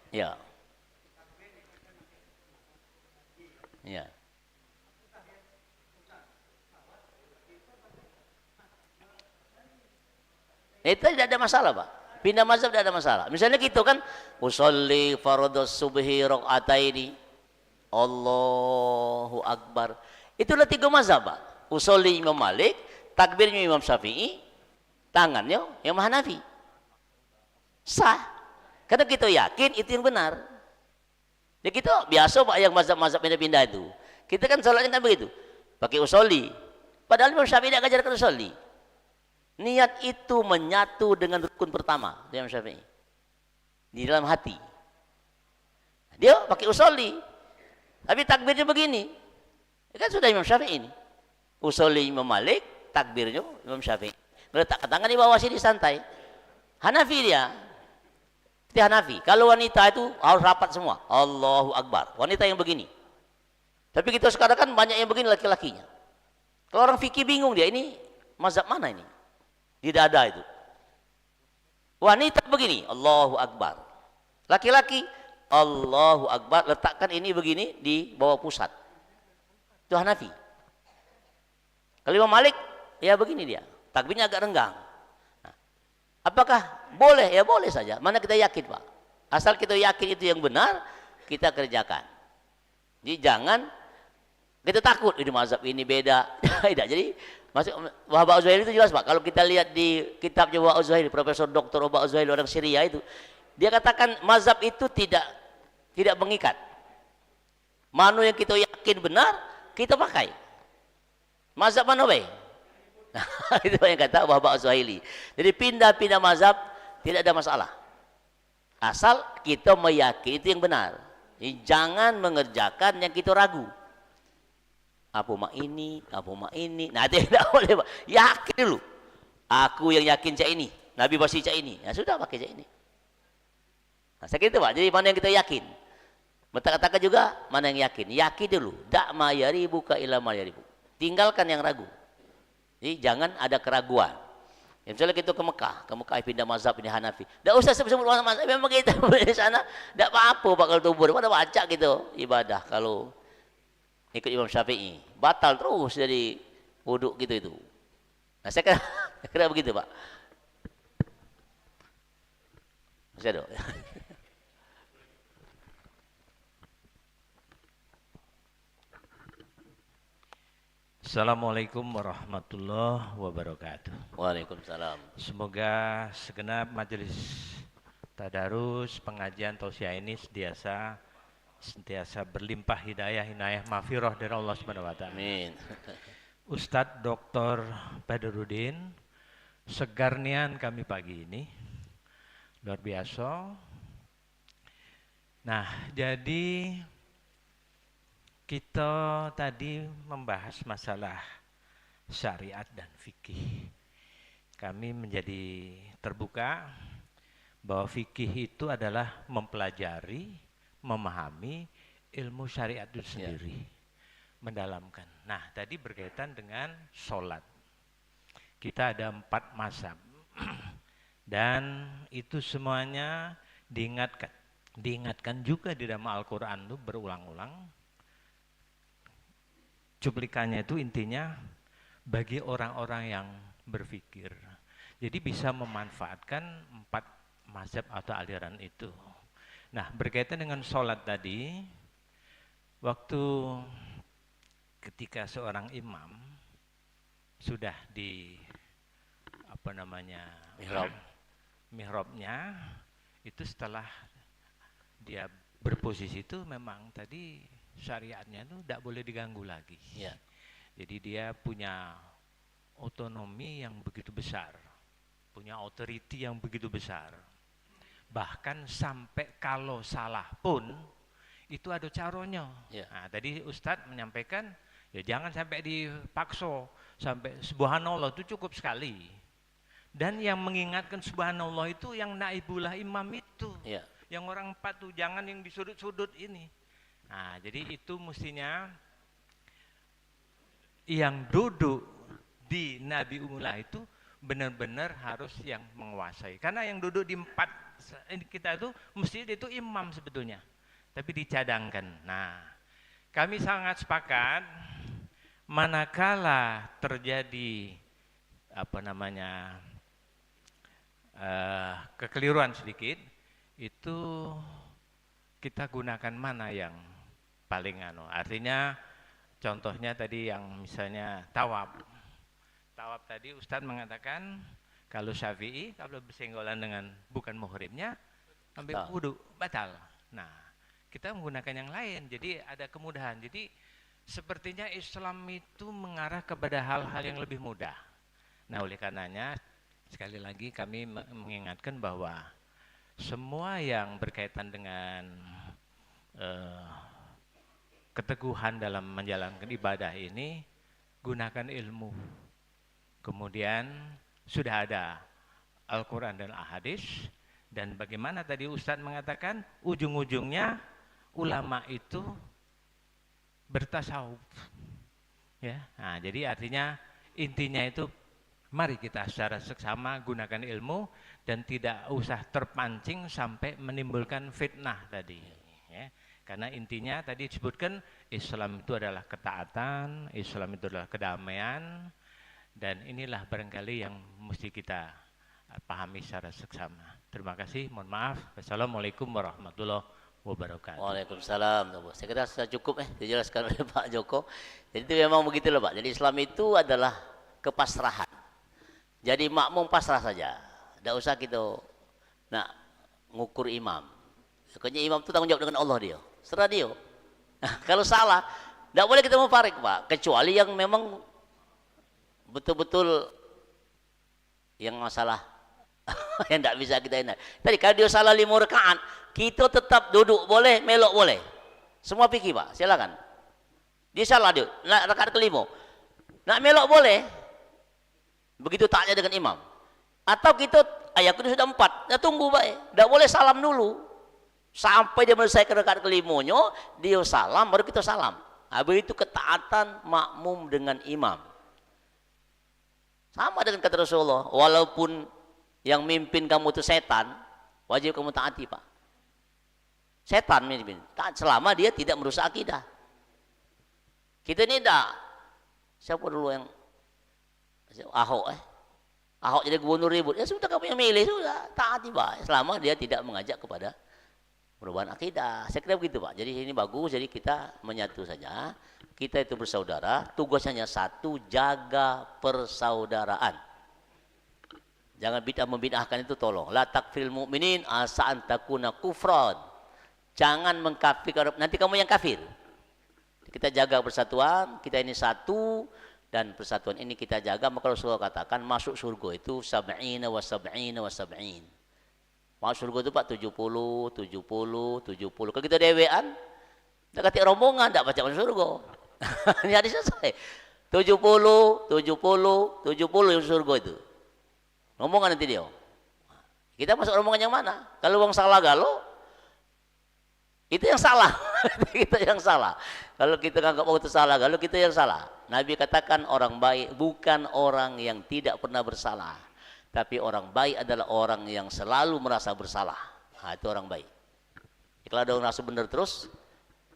Ya. Ya. Itu tidak ada masalah Pak. Pindah mazhab tidak ada masalah. Misalnya kita kan usolli fardhus subhi rakaataini. Allahu Akbar. Itulah 3 mazhab Pak. Usolli Imam Malik, takbirnya Imam Syafi'i, tangannya Imam Hanafi. Sah. Karena kita yakin itu yang benar. Ya kita biasa Pak yang mazhab-mazhab pindah-pindah itu. Kita kan sholatnya kan begitu. Pakai usolli. Padahal Imam Syafi'i tidak ajarkan usolli. Niat itu menyatu dengan rukun pertama Imam Syafi'i. Di dalam hati. Dia pakai usolli. Tapi takbirnya begini. Kan sudah Imam Syafi'i ini. Usolli Imam Malik, takbirnya Imam Syafi'i. Meletakkan tangan di bawah sini santai. Hanafi dia. Itu Hanafi. Kalau wanita itu harus rapat semua. Allahu Akbar. Wanita yang begini. Tapi kita sekarang kan banyak yang begini laki-lakinya. Kalau orang fikih bingung dia, ini mazhab mana ini? Di dada itu. Wanita begini, Allahu Akbar. Laki-laki, Allahu Akbar. Letakkan ini begini di bawah pusat. Itu Hanafi. Kalau Imam Malik, ya begini dia. Takbirnya agak renggang. Nah, apakah boleh? Ya boleh saja. Mana kita yakin Pak. Asal kita yakin itu yang benar, kita kerjakan. Jadi jangan kita takut ini mazhab ini beda. Tidak. Jadi masuk Wahab Az-Zuhaili itu jelas Pak. Kalau kita lihat di kitabnya Wahab Az-Zuhaili, Profesor Dr. Wahab Az-Zuhaili orang Syria itu, dia katakan mazhab itu tidak mengikat. Mana yang kita yakin benar, kita pakai. Mazhab mana baik? Nah, itu yang kata Wahab Az-Zuhaili. Jadi pindah-pindah mazhab tidak ada masalah. Asal kita meyakini itu yang benar. Jadi jangan mengerjakan yang kita ragu. Apa mak ini, apa mak ini. Nah, tidak boleh Pak. Yakin dulu. Aku yang yakin cak ini. Nabi pasti cak ini. Ya sudah pakai cak ini. Nah, saya kira itu Pak. Jadi mana yang kita yakin. Katakan juga mana yang yakin. Yakin dulu. Dak ma yaribu ka ila ma yaribu. Tinggalkan yang ragu. Jadi jangan ada keraguan. Ya, misalnya kita ke Mekah pindah mazhab ini Hanafi. Tidak usah sebut mazhab. Memang kita di sana tidak apa-apa Pak kalau tubur. Pada baca gitu ibadah kalau ikut Imam Syafi'i. Batal terus jadi wuduk gitu itu. Nah, saya kira begitu Pak. Masih ada. Assalamualaikum warahmatullahi wabarakatuh. Waalaikumsalam. Semoga segenap majelis tadarus pengajian tausiah ini sentiasa berlimpah hidayah maghfirah dari Allah Subhanahu wa taala. Amin. Ustadz Dr. Badrudin, segar nian kami pagi ini. Luar biasa. Nah, jadi kita tadi membahas masalah syariat dan fikih. Kami menjadi terbuka bahwa fikih itu adalah mempelajari, memahami ilmu syariat itu sendiri, mendalamkan. Nah, tadi berkaitan dengan sholat. Kita ada 4 mazhab dan itu semuanya diingatkan diingatkan juga di dalam Al-Quran itu berulang-ulang. Cuplikannya itu intinya bagi orang-orang yang berpikir. Jadi bisa memanfaatkan 4 mazhab atau aliran itu. Nah, berkaitan dengan sholat tadi, waktu ketika seorang imam sudah di mihrabnya, itu setelah dia berposisi itu memang tadi syariatnya itu tidak boleh diganggu lagi. Ya. Jadi dia punya otonomi yang begitu besar, punya authority yang begitu besar. Bahkan sampai kalau salah pun itu ada caranya. Ya. Nah, tadi Ustadz menyampaikan ya jangan sampai dipaksa, sampai subhanallah itu cukup sekali. Dan yang mengingatkan subhanallah itu yang naibullah imam itu. Ya. Yang orang 4 tuh, jangan yang di sudut-sudut ini. Nah, jadi itu mestinya yang duduk di Nabi Umullah itu benar-benar harus yang menguasai. Karena yang duduk di 4 kita itu mesti itu imam sebetulnya, tapi dicadangkan. Nah, kami sangat sepakat manakala terjadi kekeliruan sedikit, itu kita gunakan mana yang paling artinya contohnya tadi yang misalnya tawaf tadi Ustadz mengatakan kalau Syafi'i kalau bersenggolan dengan bukan muhrimnya ambil wudu batal. Nah, kita menggunakan yang lain, jadi ada kemudahan. Jadi sepertinya Islam itu mengarah kepada hal-hal yang lebih mudah. Nah, oleh karenanya sekali lagi kami mengingatkan bahwa semua yang berkaitan dengan keteguhan dalam menjalankan ibadah ini gunakan ilmu. Kemudian sudah ada Al-Quran dan Al-Hadis, dan bagaimana tadi Ustadz mengatakan ujung-ujungnya ulama itu bertasawuf. Ya, nah, jadi artinya intinya itu mari kita secara seksama gunakan ilmu dan tidak usah terpancing sampai menimbulkan fitnah tadi. Ya. Karena intinya tadi disebutkan Islam itu adalah ketaatan, Islam itu adalah kedamaian, dan inilah barangkali yang mesti kita pahami secara seksama. Terima kasih, mohon maaf. Wassalamualaikum warahmatullahi wabarakatuh. Waalaikumsalam. Saya kira sudah cukup dijelaskan oleh Pak Joko. Jadi itu memang begitu loh Pak. Jadi Islam itu adalah kepasrahan. Jadi makmum pasrah saja. Tidak usah kita ngukur imam. Pokoknya imam itu tanggung jawab dengan Allah dia. Serah dia. Nah, kalau salah, tidak boleh kita mufarik Pak. Kecuali yang memang betul-betul yang masalah yang tidak bisa kita hindari. Tadi kalau dia salah 5 rakaat, kita tetap duduk boleh, melok boleh. Semua fikih Pak, silakan. Dia salah dia, rakaat ke-5. Nak melok boleh. Begitu taknya dengan imam. Atau kita ayat itu sudah 4, ya tunggu baik. Tidak boleh salam dulu. Sampai dia menyelesaikan rakaat ke-5-nya, dia salam baru kita salam. Habis itu ketaatan makmum dengan imam. Sama dengan kata Rasulullah, walaupun yang mimpin kamu itu setan, wajib kamu taati Pak. Setan mimpin, taat selama dia tidak merusak akidah. Kita ini tidak. Siapa dulu yang Ahok jadi gubernur ribut, ya sudah kamu yang milih, sudah taati Pak, selama dia tidak mengajak kepada perubahan akidah. Saya kira begitu Pak. Jadi ini bagus, jadi kita menyatu saja. Kita itu bersaudara, tugasnya satu, jaga persaudaraan. Jangan bid'ah membid'ahkan itu, tolong. La takfiril mu'minin asa an takuna kufran. Jangan mengkafirkan, nanti kamu yang kafir. Kita jaga persatuan, kita ini satu, dan persatuan ini kita jaga. Maka Rasulullah katakan masuk surga itu sab'ina wa sab'ina wa sab'in. Masuk surga itu Pak 70, 70, 70. Kalau kita dewean, kita kata rombongan, tidak baca masuk surga. Ini hadis selesai. 70, 70, 70 yang surga itu. Rombongan nanti dia. Kita masuk rombongan yang mana? Kalau orang salah galau, itu yang salah. Kita yang salah. Kalau kita anggap itu salah, kalau kita yang salah. Nabi katakan orang baik bukan orang yang tidak pernah bersalah, tapi orang baik adalah orang yang selalu merasa bersalah. Nah, itu orang baik. Kalau ada orang rasa benar terus,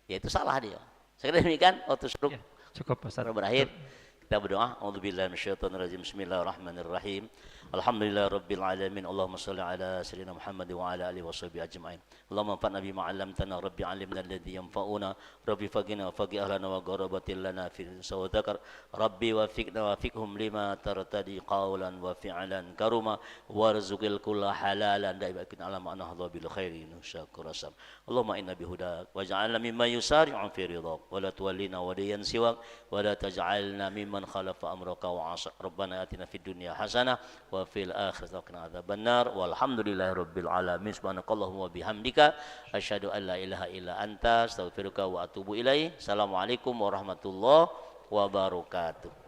ya itu salah dia. Saya kira demikian. Waktu suruk Cukup Ustaz. berakhir. Kita berdoa. A'udzubillahi minasyaitonirrajim. Bismillahirrahmanirrahim. Alhamdulillah rabbil alamin. Allahumma shalli ala sayyidina Muhammad wa ala alihi washabihi ajmain. Allahumma anfa'na bima 'allamtana, rabbi 'allimna alladhi yanfa'una, rabbi faqina wa faqih ahlana wa gharabatil lana fi sawadakar, rabbi wafiqna wa fiqhum lima tartadi qawlan wa fi'lan karuma warzuqil kulla halalan daibakin ala ma nahdha bil khairi nusyakur asam. Allahumma inna bihudak waj'alna mimma yusari'u fi ridhak wa la tuwallina waliyan siwak wa la taj'alna mimman khalafa amraka wa 'asa. Rabbana atina fid dunya hasanah wa fil akhirati qina adzabannar. Walhamdulillahi rabbil alamin. Subhanakallahumma wa bihamdika asyhadu an la ilaha illa anta astaghfiruka wa atubu ilaik. Assalamualaikum warahmatullahi wabarakatuh.